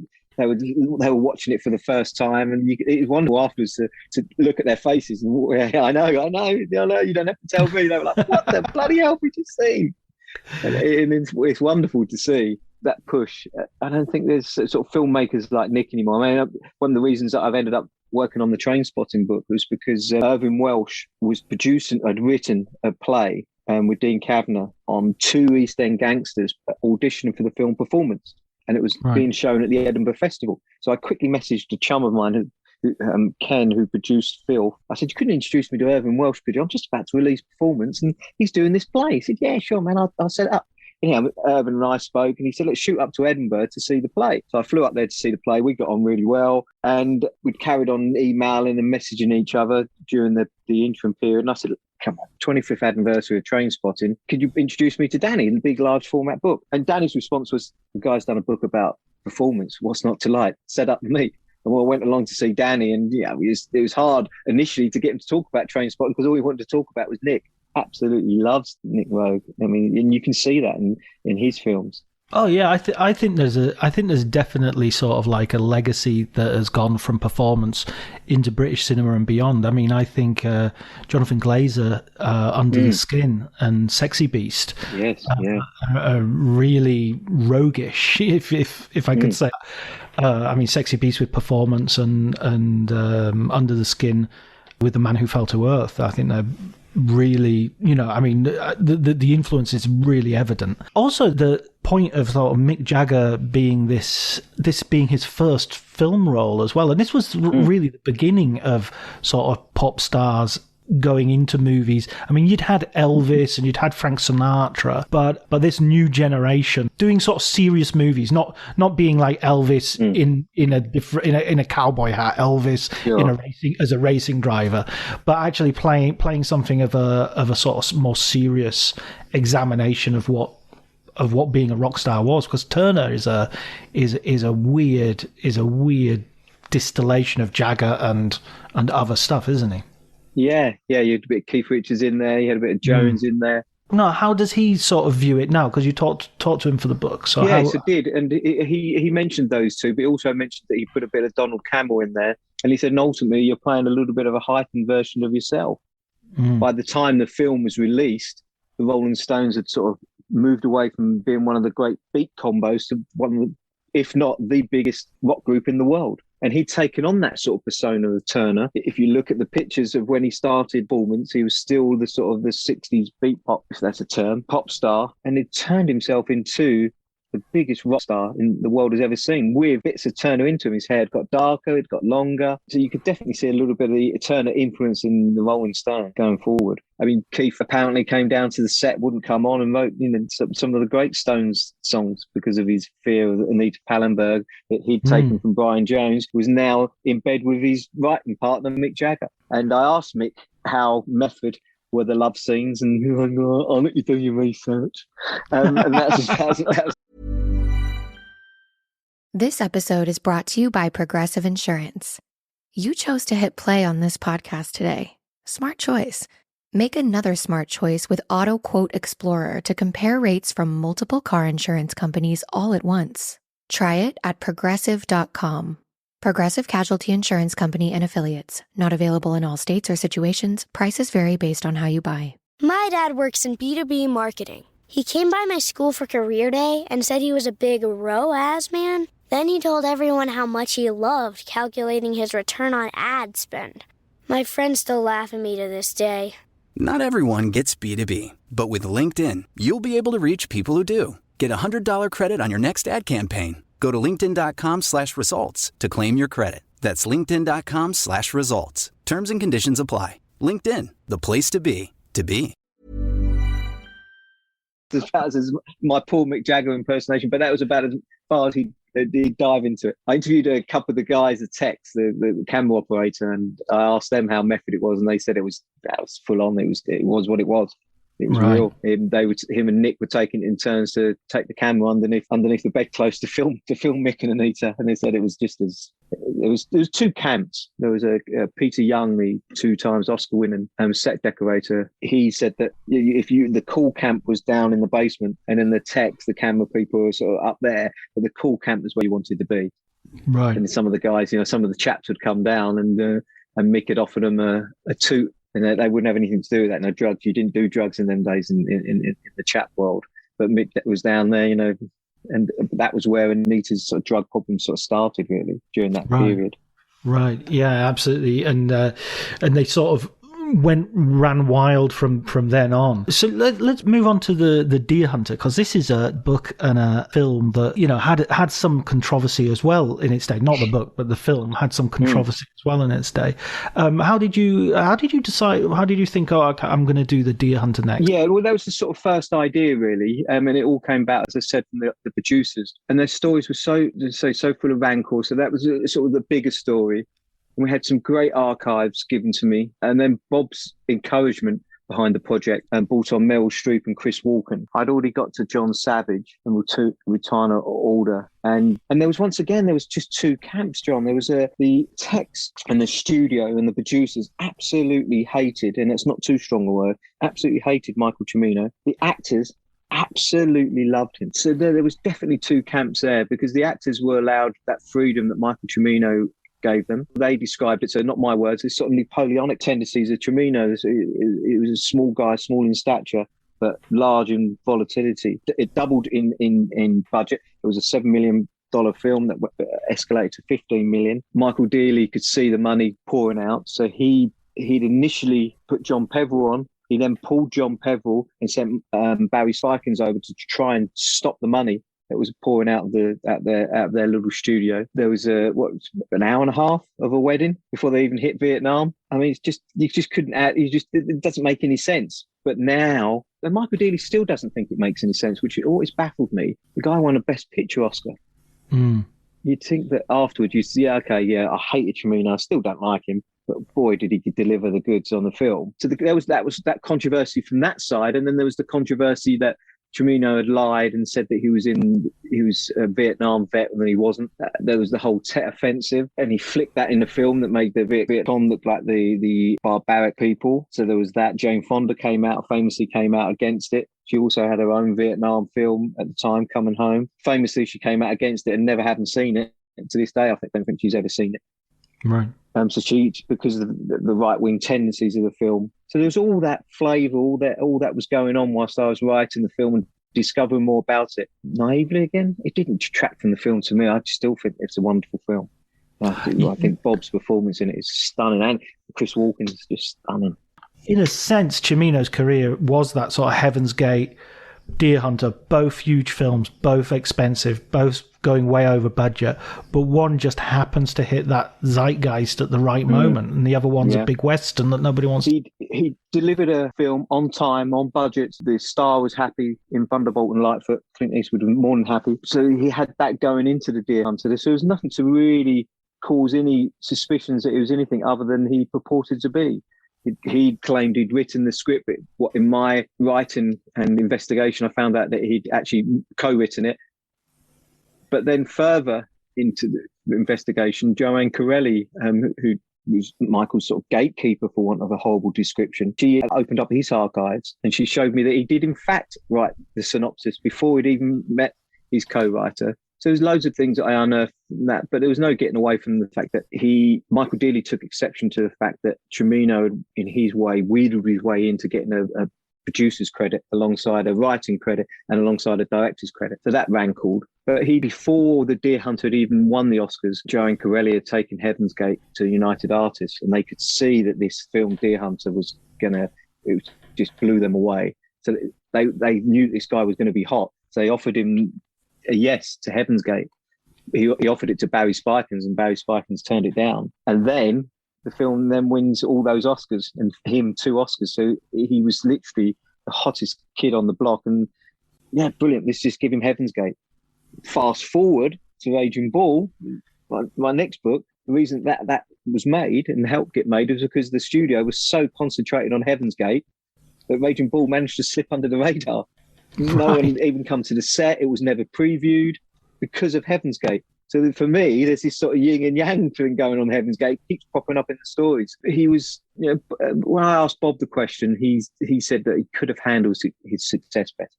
were watching it for the first time, and it was wonderful afterwards to look at their faces. And I know, you don't have to tell me. They were like, what the bloody hell have we just seen? And it's wonderful to see that push. I don't think there's sort of filmmakers like Nick anymore. I mean, one of the reasons that I've ended up working on the Trainspotting book was because Irvine Welsh had written a play with Dean Kavanagh on two East End gangsters auditioning for the film Performance, and it was being shown at the Edinburgh Festival. So I quickly messaged a chum of mine, Ken, who produced Phil. I said, you couldn't introduce me to Irvine Welsh, could you? I'm just about to release Performance and he's doing this play. He said, yeah, sure, man, I'll set it up. Irvine and I spoke, and he said, let's shoot up to Edinburgh to see the play. So I flew up there to see the play. We got on really well, and we'd carried on emailing and messaging each other during the interim period. And I said, come on, 25th anniversary of Trainspotting, could you introduce me to Danny in the big, large format book? And Danny's response was, the guy's done a book about performance. What's not to like? Set up with me. And I went along to see Danny, and it was hard initially to get him to talk about Trainspotting because all he wanted to talk about was Nick. Absolutely loves Nick Rogue. I mean, and you can see that in his films. Oh yeah, I think there's definitely sort of like a legacy that has gone from performance into British cinema and beyond. I mean, I think Jonathan Glazer, Under the Skin, and Sexy Beast, are really roguish, if I could say. I mean, Sexy Beast with performance and Under the Skin with The Man Who Fell to Earth. I think they're really, I mean, the influence is really evident. Also, the point of sort of Mick Jagger being this being his first film role as well, and this was really the beginning of sort of pop stars going into movies. I mean, you'd had Elvis and you'd had Frank Sinatra, but this new generation doing sort of serious movies, not being like Elvis in a cowboy hat, Elvis as a racing driver, but actually playing something of a sort of more serious examination of what being a rock star was. Because Turner is a weird distillation of Jagger and other stuff, isn't he? Yeah, you had a bit of Keith Richards in there, you had a bit of Jones in there. No, how does he sort of view it now? Because you talked to him for the book. So yes, it did, and he mentioned those two, but he also mentioned that he put a bit of Donald Cammell in there, and he said, and ultimately, you're playing a little bit of a heightened version of yourself. By the time the film was released, the Rolling Stones had sort of moved away from being one of the great beat combos to one of the, if not the biggest rock group in the world. And he'd taken on that sort of persona of Turner. If you look at the pictures of when he started performance, he was still the sort of the 60s beat pop, if that's a term, pop star. And he turned himself into the biggest rock star in the world has ever seen, with bits of Turner into him. His hair had got darker, it got longer. So you could definitely see a little bit of the Turner influence in the Rolling Stone going forward. I mean, Keith apparently came down to the set, wouldn't come on, and wrote some of the great Stones songs because of his fear of Anita Pallenberg that he'd taken from Brian Jones, who was now in bed with his writing partner, Mick Jagger. And I asked Mick how method were the love scenes, and he was like, I'll let you do your research. And that's This episode is brought to you by Progressive Insurance. You chose to hit play on this podcast today. Smart choice. Make another smart choice with Auto Quote Explorer to compare rates from multiple car insurance companies all at once. Try it at progressive.com. Progressive Casualty Insurance Company and Affiliates. Not available in all states or situations. Prices vary based on how you buy. My dad works in B2B marketing. He came by my school for career day and said he was a big ROAS man. Then he told everyone how much he loved calculating his return on ad spend. My friends still laugh at me to this day. Not everyone gets B2B, but with LinkedIn, you'll be able to reach people who do. Get a $100 credit on your next ad campaign. Go to linkedin.com/results to claim your credit. That's linkedin.com/results. Terms and conditions apply. LinkedIn, the place to be, to be. As my poor Mick Jagger impersonation, but that was about as far as he dive into it. I interviewed a couple of the guys, the techs, the camera operator, and I asked them how method it was, and they said that was full on. It was what it was. It was real. Him and Nick were taking it in turns to take the camera underneath the bedclothes to film Mick and Anita, and they said it was just as there was two camps. There was a Peter Young, the 2 times Oscar winning set decorator. He said that the cool camp was down in the basement, and then the techs, the camera people, were sort of up there, but the cool camp was where you wanted to be. Right. And some of the guys, some of the chaps would come down, and Mick had offered them a toot. And they wouldn't have anything to do with that. No drugs. You didn't do drugs in them days in the chap world. But Mick was down there, and that was where Anita's sort of drug problem sort of started, really, during that period. Right. Yeah, absolutely. And they sort of ran wild from then on. So let's move on to the Deer Hunter, because this is a book and a film that had some controversy as well in its day. Not the book, but the film had some controversy as well in its day. How did you decide? How did you think? I'm going to do the Deer Hunter next? Yeah, well, that was the sort of first idea, really, and it all came about, as I said, from the producers, and their stories were so full of rancor. So that was sort of the bigger story. And we had some great archives given to me. And then Bob's encouragement behind the project and brought on Meryl Streep and Chris Walken. I'd already got to John Savage and Rutana Alder. And there was just 2 camps, John. There was the techs and the studio and the producers absolutely hated, and that's not too strong a word, absolutely hated Michael Cimino. The actors absolutely loved him. So there was definitely 2 camps there, because the actors were allowed that freedom that Michael Cimino gave them. They described it, so not my words, it's sort of Napoleonic tendencies of Cimino. It was a small guy, small in stature, but large in volatility. It doubled in budget. It was a $7 million film that escalated to $15 million. Michael Dealey could see the money pouring out, so he'd initially put John Peveril on. He then pulled John Peveril and sent Barry Spikins over to try and stop the money that was pouring out of their little studio. There was an hour and a half of a wedding before they even hit Vietnam. I mean, you just couldn't it doesn't make any sense. But now, and Michael Dealey still doesn't think it makes any sense, which always baffled me. The guy won a Best Picture Oscar. You'd think that afterwards I hated Cimino, I still don't like him, but boy, did he deliver the goods on the film. So there was that controversy from that side, and then there was the controversy that Cimino had lied and said that he was a Vietnam vet when he wasn't. There was the whole Tet Offensive, and he flicked that in the film that made the Viet Cong look like the barbaric people. So there was that. Jane Fonda famously came out against it. She also had her own Vietnam film at the time, Coming Home. Famously, she came out against it and never hadn't seen it. And to this day, I don't think she's ever seen it. Right. So because of the right-wing tendencies of the film. So there was all that flavour, all that was going on whilst I was writing the film and discovering more about it. Naively again, it didn't detract from the film to me. I still think it's a wonderful film. I think Bob's performance in it is stunning, and Chris Walken is just stunning. In a sense, Cimino's career was that sort of Heaven's Gate, Deer Hunter, both huge films, both expensive, both going way over budget, but one just happens to hit that zeitgeist at the right moment, and the other one's a big Western that nobody wants. He delivered a film on time, on budget. The star was happy in Thunderbolt and Lightfoot. Clint Eastwood was more than happy. So he had that going into the Deer Hunter. So there was nothing to really cause any suspicions that it was anything other than he purported to be. He claimed he'd written the script, but what in my writing and investigation, I found out that he'd actually co-written it. But then further into the investigation, Joanne Corelli, who was Michael's sort of gatekeeper, for want of a horrible description, she opened up his archives and she showed me that he did in fact write the synopsis before he'd even met his co-writer. So there's loads of things that I unearthed from that, but there was no getting away from the fact that Michael Dearly took exception to the fact that Cimino, in his way, wheedled his way into getting a producer's credit alongside a writing credit and alongside a director's credit. So that rankled. But before the Deer Hunter had even won the Oscars, Joanne Corelli had taken Heaven's Gate to United Artists, and they could see that this film, Deer Hunter, it just blew them away. So they knew this guy was going to be hot. So they offered him a yes to Heaven's Gate. He offered it to Barry Spikins, and Barry Spikins turned it down. And then the film then wins all those Oscars, and him 2 Oscars. So he was literally the hottest kid on the block. And yeah, brilliant. Let's just give him Heaven's Gate. Fast forward to Raging Bull, my next book. The reason that was made and helped get made was because the studio was so concentrated on Heaven's Gate that Raging Bull managed to slip under the radar. No one had even come to the set. It was never previewed because of Heaven's Gate. So for me, there's this sort of yin and yang thing going on. Heaven's Gate keeps popping up in the stories. He was, when I asked Bob the question, he said that he could have handled his success better.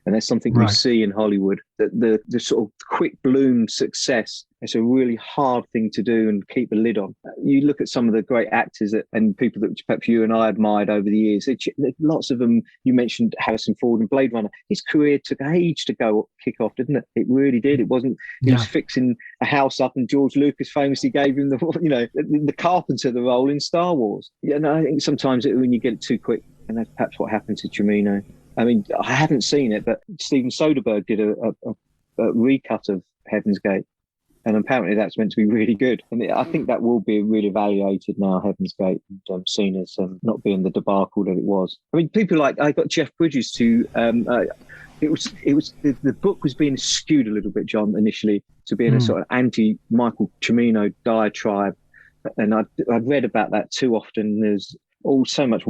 And that's something we see in Hollywood, that the sort of quick bloom success is a really hard thing to do and keep a lid on. You look at some of the great actors and people that perhaps you and I admired over the years. Lots of them, you mentioned Harrison Ford and Blade Runner. His career took age to kick off, didn't it? It really did. It wasn't, he was fixing a house up, and George Lucas famously gave him the carpenter the role in Star Wars. I think sometimes when you get it too quick, and that's perhaps what happened to Cimino. I mean, I haven't seen it, but Steven Soderbergh did a recut of Heaven's Gate, and apparently that's meant to be really good. And I think that will be really evaluated now, Heaven's Gate, and seen as not being the debacle that it was. I mean, people like, I got Jeff Bridges to, the book was being skewed a little bit, John, initially, to being a sort of anti-Michael Cimino diatribe. And I'd read about that too often. There's so much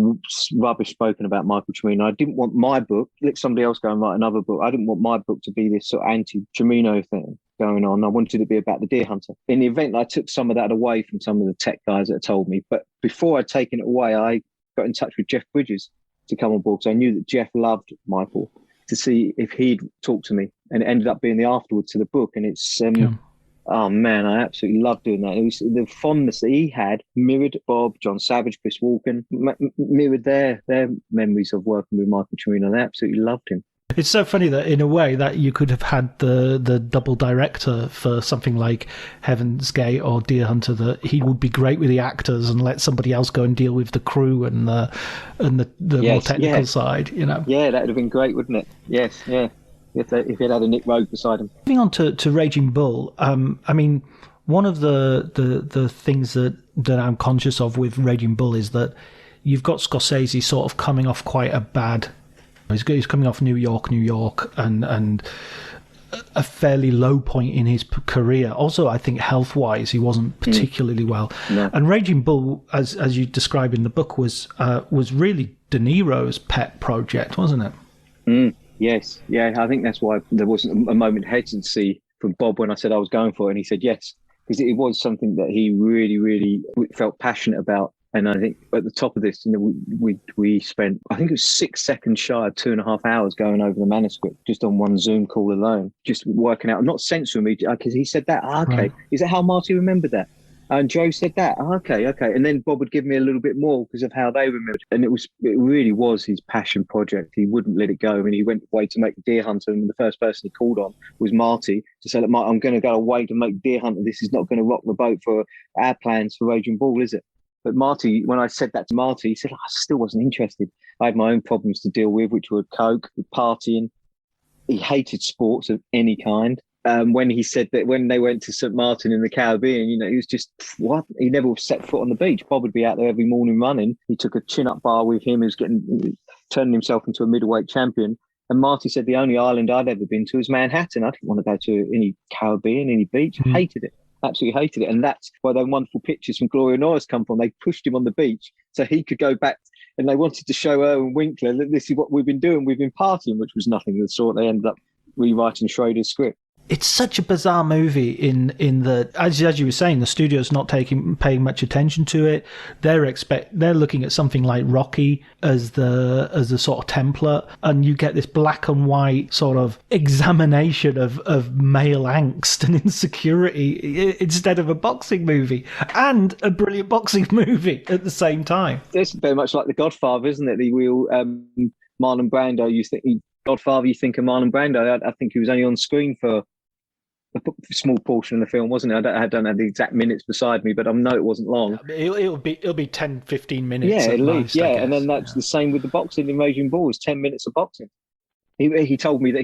rubbish spoken about Michael Cimino. I didn't want my book, let somebody else go and write another book. I didn't want my book to be this sort of anti-Cimino thing going on. I wanted it to be about the Deer Hunter. In the event, I took some of that away from some of the tech guys that had told me. But before I'd taken it away, I got in touch with Jeff Bridges to come on board, because I knew that Jeff loved Michael, to see if he'd talk to me. And it ended up being the afterward to the book. And it's... Oh man, I absolutely loved doing that. It was the fondness that he had mirrored Bob, John Savage, Chris Walken, mirrored their memories of working with Michael Cimino. They absolutely loved him. It's so funny that in a way that you could have had the double director for something like Heaven's Gate or Deer Hunter, that he would be great with the actors and let somebody else go and deal with the crew and the more technical side. Yeah, that would have been great, wouldn't it? Yes, yeah. If he had a Nick Rogue beside him. Moving on to Raging Bull, I mean, one of the things that I'm conscious of with Raging Bull is that you've got Scorsese sort of coming off quite a bad... He's coming off New York, and a fairly low point in his career. Also, I think health-wise, he wasn't particularly well. No. And Raging Bull, as you describe in the book, was really De Niro's pet project, wasn't it? Yes, yeah, I think that's why there wasn't a moment of hesitancy from Bob when I said I was going for it, and he said yes, because it was something that he really, really felt passionate about. And I think at the top of this, we spent, I think it was 6 seconds shy of 2.5 hours going over the manuscript just on one Zoom call alone, just working out, not censoring me, because he said that. Is that how Marty remembered that? And Joe said that. Oh, okay. And then Bob would give me a little bit more because of how they remembered. And it really was his passion project. He wouldn't let it go. I mean, he went away to make Deer Hunter, and the first person he called on was Marty to say, look, Marty, I'm going to go away to make Deer Hunter. This is not going to rock the boat for our plans for Raging Bull, is it? But Marty, when I said that to Marty, he said, I still wasn't interested. I had my own problems to deal with, which were coke, partying. He hated sports of any kind. When he said that when they went to St. Martin in the Caribbean, he was just, what? He never set foot on the beach. Bob would be out there every morning running. He took a chin-up bar with him. He was turning himself into a middleweight champion. And Marty said the only island I'd ever been to was Manhattan. I didn't want to go to any Caribbean, any beach. I hated it. Absolutely hated it. And that's where those wonderful pictures from Gloria Norris come from. They pushed him on the beach so he could go back, and they wanted to show Erwin Winkler that this is what we've been doing. We've been partying, which was nothing of the sort. They ended up rewriting Schrader's script. It's such a bizarre movie in the as you were saying, the studio's not paying much attention to it. They're looking at something like Rocky as the sort of template, and you get this black and white sort of examination of male angst and insecurity instead of a boxing movie, and a brilliant boxing movie at the same time. It's very much like The Godfather, isn't it? The real Marlon Brando. Godfather, you think of Marlon Brando. I think he was only on screen for a small portion of the film, wasn't it? I don't have the exact minutes beside me, but I know it wasn't long. It'll be 10, 15 minutes. Yeah, at least. Most, yeah, and then that's the same with the boxing in Raging Bull. It's 10 minutes of boxing. He told me that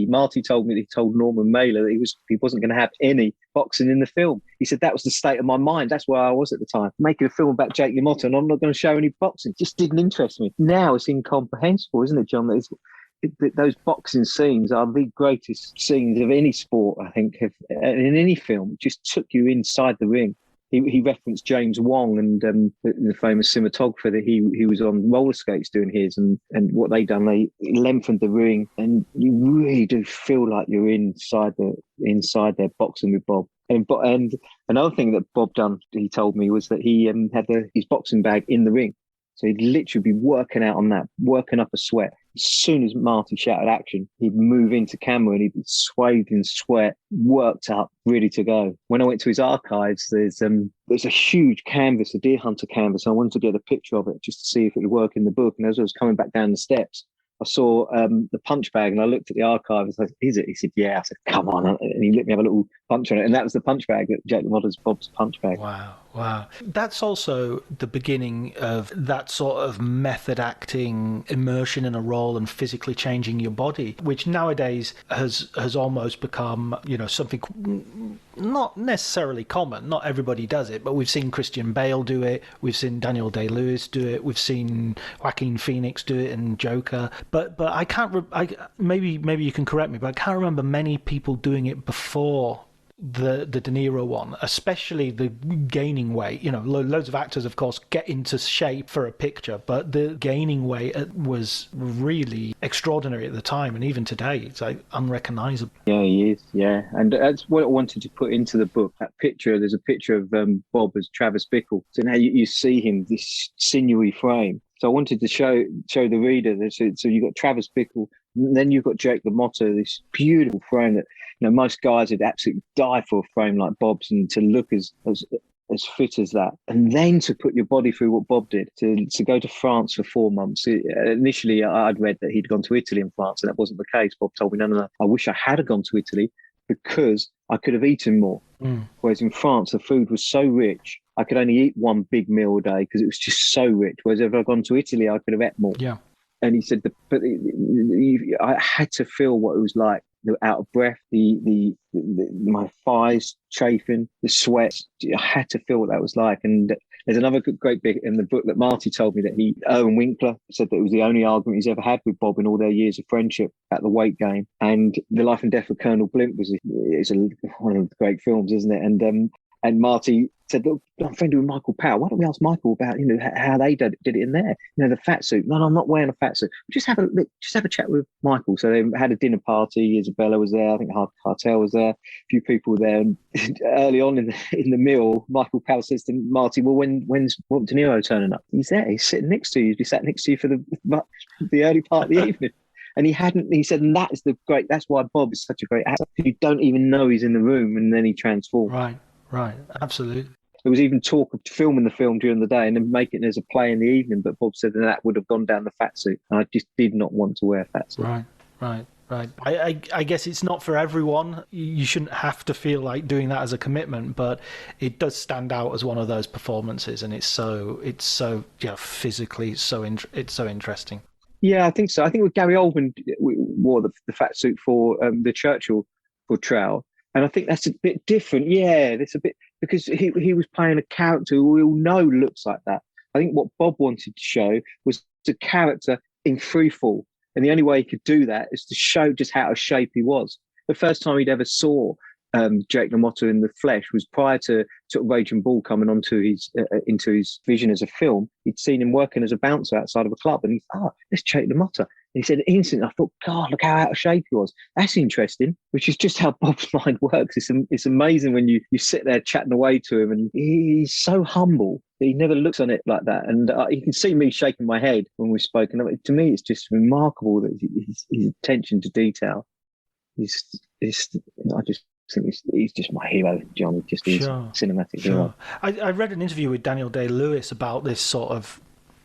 Marty told me that he told Norman Mailer that he wasn't going to have any boxing in the film. He said that was the state of my mind. That's where I was at the time, making a film about Jake LaMotta, and I'm not going to show any boxing. It just didn't interest me. Now it's incomprehensible, isn't it, John? Those boxing scenes are the greatest scenes of any sport, I think, in any film. It just took you inside the ring. He referenced James Wong and the famous cinematographer that he was on roller skates doing his, and what they done, they lengthened the ring, and you really do feel like you're inside there boxing with Bob. And another thing that Bob done, he told me, was that he had his boxing bag in the ring. So he'd literally be working out on that, working up a sweat. As soon as Marty shouted action, he'd move into camera and he'd be swathed in sweat, worked up, ready to go. When I went to his archives, there's a huge canvas, a Deer Hunter canvas. I wanted to get a picture of it just to see if it would work in the book. And as I was coming back down the steps, I saw the punch bag, and I looked at the archive and I said, is it? He said, yeah. I said, come on. And he let me have a little punch on it. And that was the punch bag, that Jake LaMotta's Bob's punch bag. Wow. That's also the beginning of that sort of method acting, immersion in a role and physically changing your body, which nowadays has almost become, something not necessarily common. Not everybody does it, but we've seen Christian Bale do it. We've seen Daniel Day-Lewis do it. We've seen Joaquin Phoenix do it in Joker. But I can't. Maybe you can correct me, but I can't remember many people doing it before the De Niro one, especially the gaining weight. Loads of actors, of course, get into shape for a picture, but the gaining weight was really extraordinary at the time, and even today, it's like unrecognizable. Yeah, he is. Yeah, and that's what I wanted to put into the book. That picture, there's a picture of Bob as Travis Bickle. So now you see him, this sinewy frame. So I wanted to show the reader this. So you've got Travis Bickle, and then you've got Jake LaMotta, this beautiful frame that most guys would absolutely die for a frame like Bob's, and to look as fit as that. And then to put your body through what Bob did, to go to France for 4 months. Initially, I'd read that he'd gone to Italy and France, and that wasn't the case. Bob told me, no, I wish I had gone to Italy because I could have eaten more. Whereas in France, the food was so rich, I could only eat one big meal a day because it was just so rich. Whereas if I'd gone to Italy, I could have ate more. Yeah. And he said, I had to feel what it was like. Out of breath, my thighs chafing, the sweat. I had to feel what that was like. And there's another great bit in the book that Marty told me that Erwin Winkler said that it was the only argument he's ever had with Bob in all their years of friendship at the weight game. And The Life and Death of Colonel Blimp is one of the great films, isn't it? And Marty said, look, I'm friendly with Michael Powell. Why don't we ask Michael about, how they did it in there? The fat suit. No, I'm not wearing a fat suit. Just have a chat with Michael. So they had a dinner party. Isabella was there. I think Hard Cartel was there. A few people were there. And early on in the meal, Michael Powell says to Marty, well, when's De Niro turning up? He's there. He's sitting next to you. He sat next to you for the early part of the evening. And he said, and that's why Bob is such a great actor. You don't even know he's in the room, and then he transforms. Right. right. Absolutely. There was even talk of filming the film during the day and then making it as a play in the evening, but Bob said that would have gone down the fat suit. And I just did not want to wear a fat suit. Right. I guess it's not for everyone. You shouldn't have to feel like doing that as a commitment, but it does stand out as one of those performances, and it's so physically it's so interesting. Yeah, I think so. I think with Gary Oldman wore the fat suit for the Churchill portrayal, and I think that's a bit different. Yeah, it's a bit because he was playing a character who we all know looks like that. I think what Bob wanted to show was the character in free fall. And the only way he could do that is to show just how out of shape he was. The first time he'd ever saw Jake LaMotta in the flesh was prior to sort of Raging Bull coming onto into his vision as a film. He'd seen him working as a bouncer outside of a club, and he thought, that's Jake LaMotta. And he said instantly, I thought, God, look how out of shape he was. That's interesting, which is just how Bob's mind works. It's amazing when you sit there chatting away to him, and he's so humble. He never looks on it like that. And you can see me shaking my head when we've spoken. To me, it's just remarkable that his attention to detail I just think he's just my hero, John. Just his cinematic hero. I read an interview with Daniel Day-Lewis about this sort of,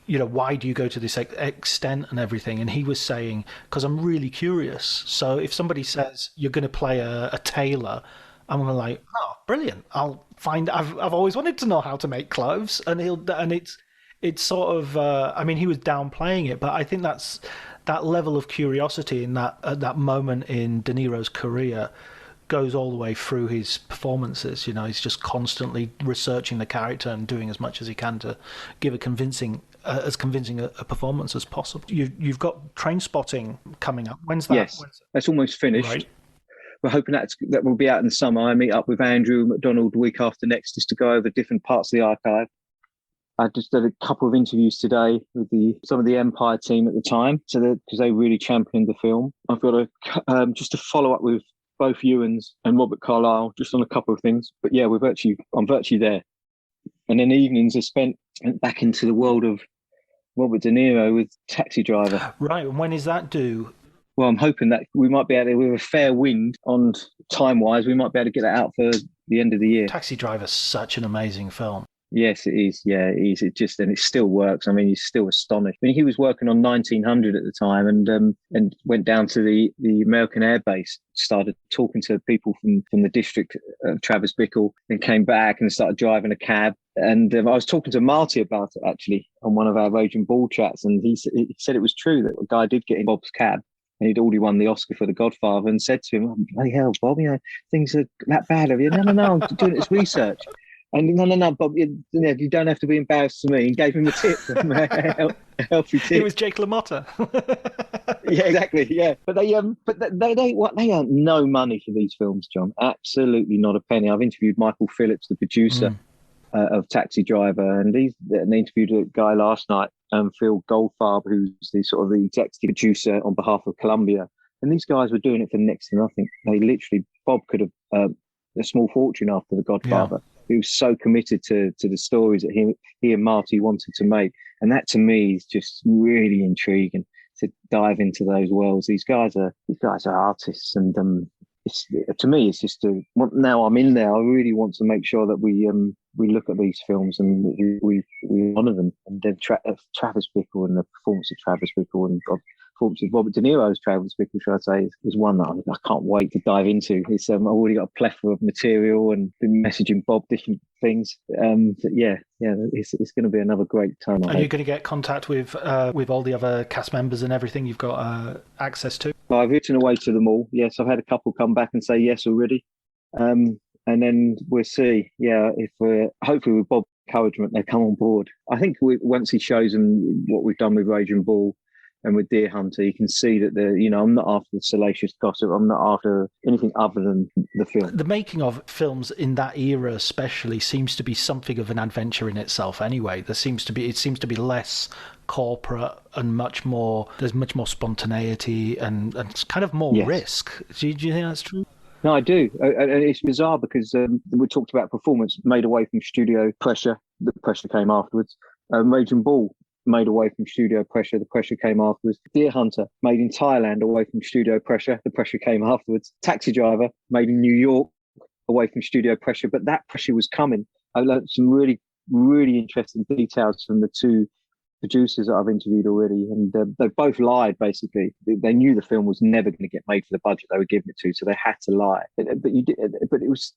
why do you go to this extent and everything? And he was saying, because I'm really curious. So if somebody says you're going to play a tailor, I'm like, oh, brilliant! I've always wanted to know how to make clothes, and it's sort of. He was downplaying it, but I think that's that level of curiosity in that moment in De Niro's career goes all the way through his performances. He's just constantly researching the character and doing as much as he can to give as convincing a performance as possible. You've got Trainspotting coming up. When's that? Yes, that's almost finished. Right. We're hoping that will be out in the summer. I meet up with Andrew McDonald the week after next just to go over different parts of the archive. I just did a couple of interviews today with some of the Empire team at the time, because they really championed the film. I've got just to follow up with both Ewans and Robert Carlyle just on a couple of things. But yeah, I'm virtually there. And then evenings are spent back into the world of Robert De Niro with Taxi Driver. Right, and when is that due? Well, I'm hoping that we might be able to, with a fair wind on time-wise, we might be able to get that out for the end of the year. Taxi Driver's such an amazing film. Yes, it is. Yeah, it is. And it still works. He's still astonished. He was working on 1900 at the time and went down to the American Air Base, started talking to people from the district of Travis Bickle, and came back and started driving a cab. And I was talking to Marty about it, actually, on one of our Raging Bull chats, and he said it was true that a guy did get in Bob's cab. And he'd already won the Oscar for The Godfather, and said to him, "Oh, bloody hell, Bob, things are that bad of you." No, I'm doing this research. And no, Bob, you don't have to be embarrassed to me. And gave him a tip, a healthy tip. It was Jake LaMotta. Yeah, exactly. Yeah, but they earn no money for these films, John. Absolutely not a penny. I've interviewed Michael Phillips, the producer of Taxi Driver, and they interviewed a guy last night, Phil Goldfarb, who's the sort of the executive producer on behalf of Columbia. And these guys were doing it for next to nothing. Bob could have a small fortune after The Godfather. Yeah. He was so committed to the stories that he and Marty wanted to make. And that to me is just really intriguing to dive into those worlds. These guys are artists, and to me, it's just now I'm in there. I really want to make sure that we look at these films and we honour them. And then Travis Bickle and the performance of Travis Bickle and the performance of Robert De Niro's Travis Bickle, should I say, is one that I can't wait to dive into. I've already got a plethora of material and been messaging Bob different things. It's going to be another great time. Are you going to get contact with all the other cast members and everything you've got access to? Well, I've written away to them all. Yes, I've had a couple come back and say yes already. And then we'll see. Yeah, if hopefully with Bob's encouragement, they come on board. I think once he shows them what we've done with Raging Bull and with Deer Hunter, you can see that I'm not after the salacious gossip. I'm not after anything other than the film. The making of films in that era especially seems to be something of an adventure in itself anyway. It seems to be less corporate and there's much more spontaneity and it's kind of more risk. Do you think that's true? No, I do. And it's bizarre because we talked about performance made away from studio pressure. The pressure came afterwards. Raging Bull made away from studio pressure. The pressure came afterwards. Deer Hunter made in Thailand away from studio pressure. The pressure came afterwards. Taxi Driver made in New York away from studio pressure, but that pressure was coming. I learned some really, really interesting details from the two producers that I've interviewed already, and they both lied. Basically, they knew the film was never going to get made for the budget they were giving it to, so they had to lie. But it was,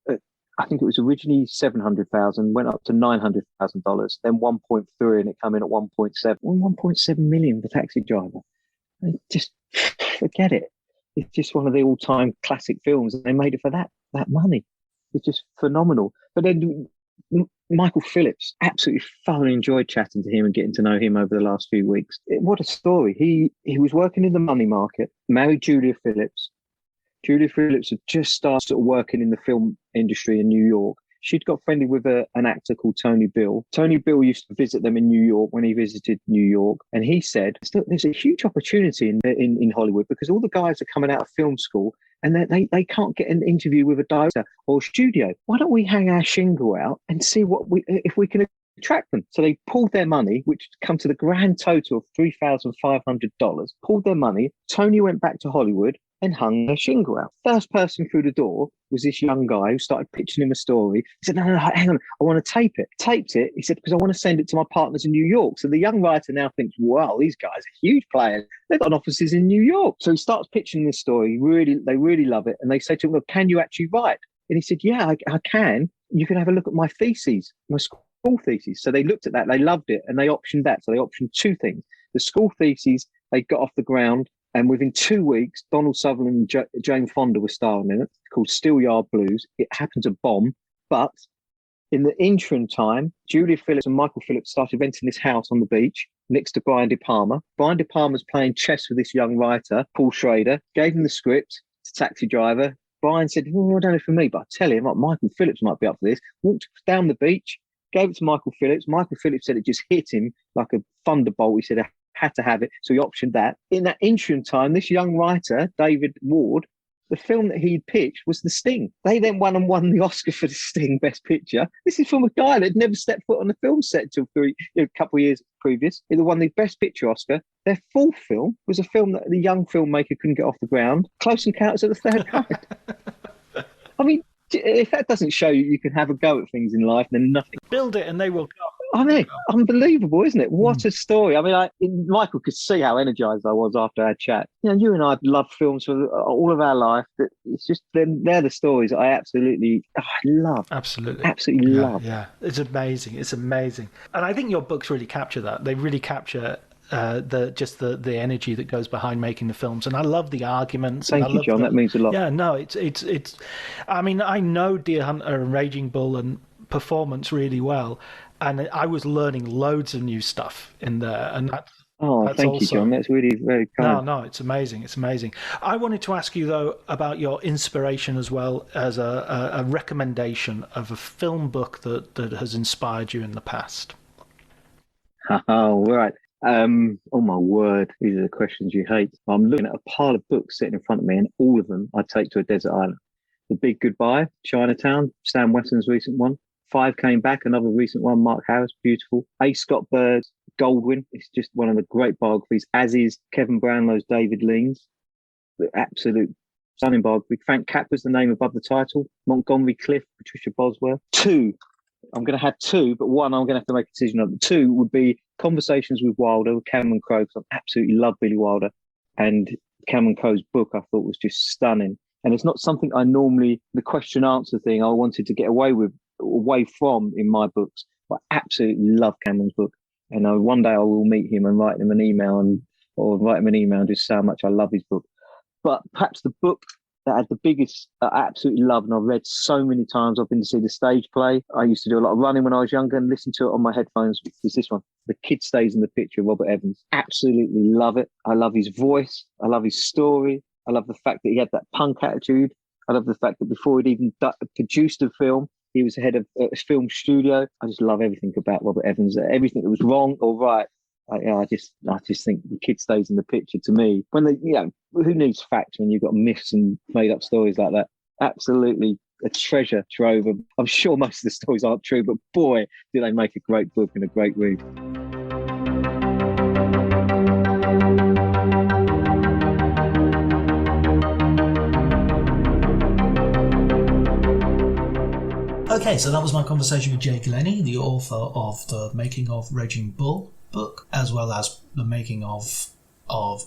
I think it was originally $700,000, went up to $900,000, then 1.3, and it came in at 1.7, 1.7 million for Taxi Driver. Just forget it. It's just one of the all-time classic films, and they made it for that money. It's just phenomenal. But then Michael Phillips, absolutely thoroughly enjoyed chatting to him and getting to know him over the last few weeks. What a story. He was working in the money market, married Julia Phillips. Julia Phillips had just started sort of working in the film industry in New York. She'd got friendly with an actor called Tony Bill. Tony Bill used to visit them in New York when he visited New York. And he said, there's a huge opportunity in Hollywood because all the guys are coming out of film school and they can't get an interview with a director or studio. Why don't we hang our shingle out and see if we can attract them? So they pulled their money, which come to the grand total of $3,500, pulled their money. Tony went back to Hollywood and hung their shingle out. First person through the door was this young guy who started pitching him a story. He said, no, hang on, I want to tape it. Taped it, he said, because I want to send it to my partners in New York. So the young writer now thinks, wow, these guys are huge players. They've got offices in New York. So he starts pitching this story. They really love it. And they say to him, well, can you actually write? And he said, yeah, I can. You can have a look at my theses, my school theses. So they looked at that, they loved it, and they optioned that. So they optioned two things. The school theses, they got off the ground. And within 2 weeks, Donald Sutherland and Jane Fonda were starring in it, called Steelyard Blues. It happened to bomb. But in the interim time, Julia Phillips and Michael Phillips started renting this house on the beach next to Brian De Palma. Brian De Palma's playing chess with this young writer, Paul Schrader, gave him the script to Taxi Driver. Brian said, well, I don't know for me, but I tell him, Michael Phillips might be up for this. Walked down the beach, gave it to Michael Phillips. Michael Phillips said it just hit him like a thunderbolt. He said, had to have it, so he optioned that. In that interim time, this young writer, David Ward, the film that he pitched was The Sting. They then won the Oscar for The Sting Best Picture. This is from a guy that had never stepped foot on a film set until a couple of years previous. They won the Best Picture Oscar. Their fourth film was a film that the young filmmaker couldn't get off the ground, Close Encounters of the Third Kind. I mean, if that doesn't show you can have a go at things in life, then nothing. Build it and they will go. I mean, unbelievable, isn't it? What a story. I mean, Michael could see how energized I was after our chat. You know, you and I have loved films for all of our life. It's just, they're the stories I absolutely love. Absolutely love. Yeah, it's amazing. It's amazing. And I think your books really capture that. They really capture the energy that goes behind making the films, and I love the arguments. Thank you, John. That means a lot. Yeah, no, it's. I mean, I know Deer Hunter and Raging Bull and Performance really well, and I was learning loads of new stuff in there, and that's thank you, John. That's really very kind. No, it's amazing. It's amazing. I wanted to ask you though about your inspiration as well as a recommendation of a film book that has inspired you in the past. Oh, right. Oh my word, these are the questions you hate. I'm looking at a pile of books sitting in front of me, and all of them I take to a desert island. The Big Goodbye, Chinatown, Sam Weston's recent one. 5 Came Back, another recent one, Mark Harris, beautiful. A. Scott Bird's Goldwyn, it's just one of the great biographies, as is Kevin Brownlow's David Lean's. The absolute stunning biography. Frank Capra's the name above the title. Montgomery Clift, Patricia Boswell. 2, I'm going to have 2, but 1 I'm going to have to make a decision on. 2 would be Conversations with Wilder, with Cameron Crowe, because I absolutely love Billy Wilder. And Cameron Crowe's book I thought was just stunning. And it's not something I normally, the question answer thing I wanted to get away from in my books. But I absolutely love Cameron's book. And one day I will meet him and write him an email and just say how much I love his book. But perhaps the book that had the biggest, I absolutely love, and I've read so many times. I've been to see the stage play. I used to do a lot of running when I was younger and listen to it on my headphones. It's this one, The Kid Stays in the Picture, Robert Evans. Absolutely love it. I love his voice. I love his story. I love the fact that he had that punk attitude. I love the fact that before he'd even produced a film, he was head of a film studio. I just love everything about Robert Evans. Everything that was wrong or right. I just think The Kid Stays in the Picture to me. Who needs facts when you've got myths and made up stories like that? Absolutely a treasure trove. I'm sure most of the stories aren't true, but boy, do they make a great book and a great read. Okay, so that was my conversation with Jay Glennie, the author of the Making of Raging Bull book, as well as the making of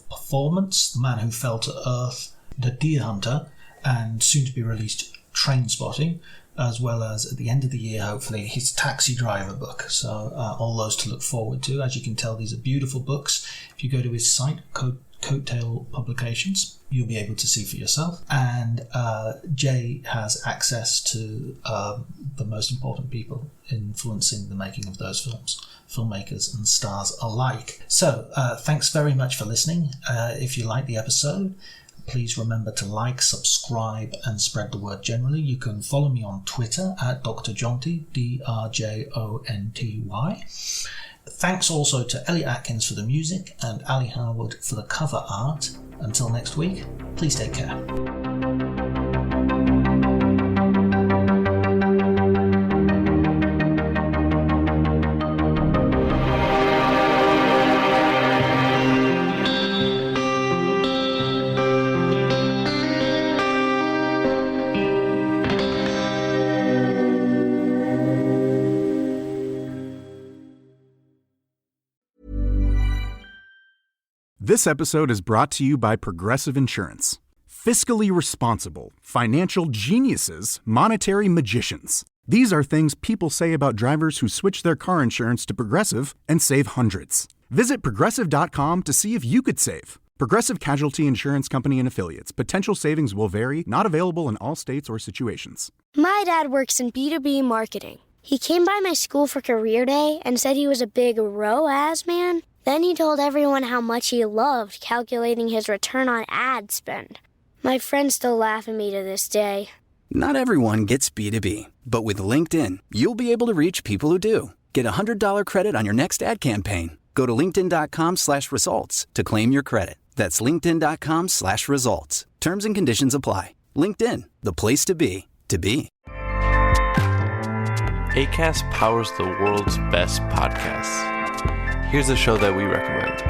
Performance, The Man Who Fell to Earth, The Deer Hunter, and soon to be released Trainspotting, as well as at the end of the year, hopefully, his Taxi Driver book. So all those to look forward to. As you can tell, these are beautiful books. If you go to his site, Coattail Publications, you'll be able to see for yourself. And Jay has access to the most important people influencing the making of those films, filmmakers and stars alike. So thanks very much for listening. If you like the episode, please remember to like, subscribe, and spread the word generally. You can follow me on Twitter at Dr. Jonty, DRJONTY. Thanks also to Elliot Atkins for the music and Ali Harwood for the cover art. Until next week, please take care. This episode is brought to you by Progressive Insurance. Fiscally responsible, financial geniuses, monetary magicians. These are things people say about drivers who switch their car insurance to Progressive and save hundreds. Visit Progressive.com to see if you could save. Progressive Casualty Insurance Company and Affiliates. Potential savings will vary, not available in all states or situations. My dad works in B2B marketing. He came by my school for career day and said he was a big ROAS man. Then he told everyone how much he loved calculating his return on ad spend. My friends still laugh at me to this day. Not everyone gets B2B, but with LinkedIn, you'll be able to reach people who do. Get a $100 credit on your next ad campaign. Go to linkedin.com/results to claim your credit. That's linkedin.com/results. Terms and conditions apply. LinkedIn, the place to be, to be. Acast powers the world's best podcasts. Here's a show that we recommend.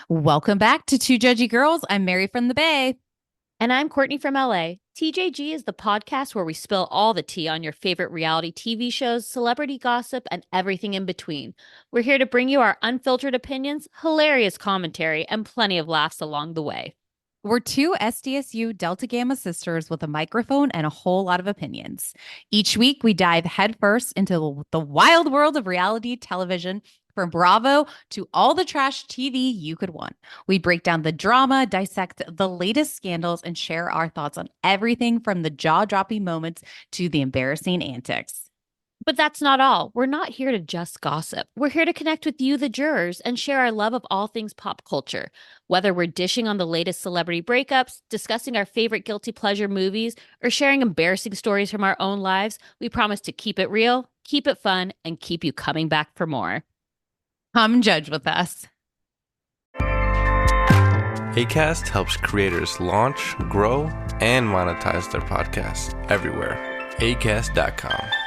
Welcome back to Two Judgy Girls. I'm Mary from the Bay. And I'm Courtney from LA. TJG is the podcast where we spill all the tea on your favorite reality TV shows, celebrity gossip, and everything in between. We're here to bring you our unfiltered opinions, hilarious commentary, and plenty of laughs along the way. We're two SDSU Delta Gamma sisters with a microphone and a whole lot of opinions. Each week, we dive headfirst into the wild world of reality television, from Bravo to all the trash TV you could want. We break down the drama, dissect the latest scandals, and share our thoughts on everything from the jaw-dropping moments to the embarrassing antics. But that's not all. We're not here to just gossip. We're here to connect with you, the jurors, and share our love of all things pop culture. Whether we're dishing on the latest celebrity breakups, discussing our favorite guilty pleasure movies, or sharing embarrassing stories from our own lives, we promise to keep it real, keep it fun, and keep you coming back for more. Come judge with us. Acast helps creators launch, grow, and monetize their podcasts everywhere. Acast.com.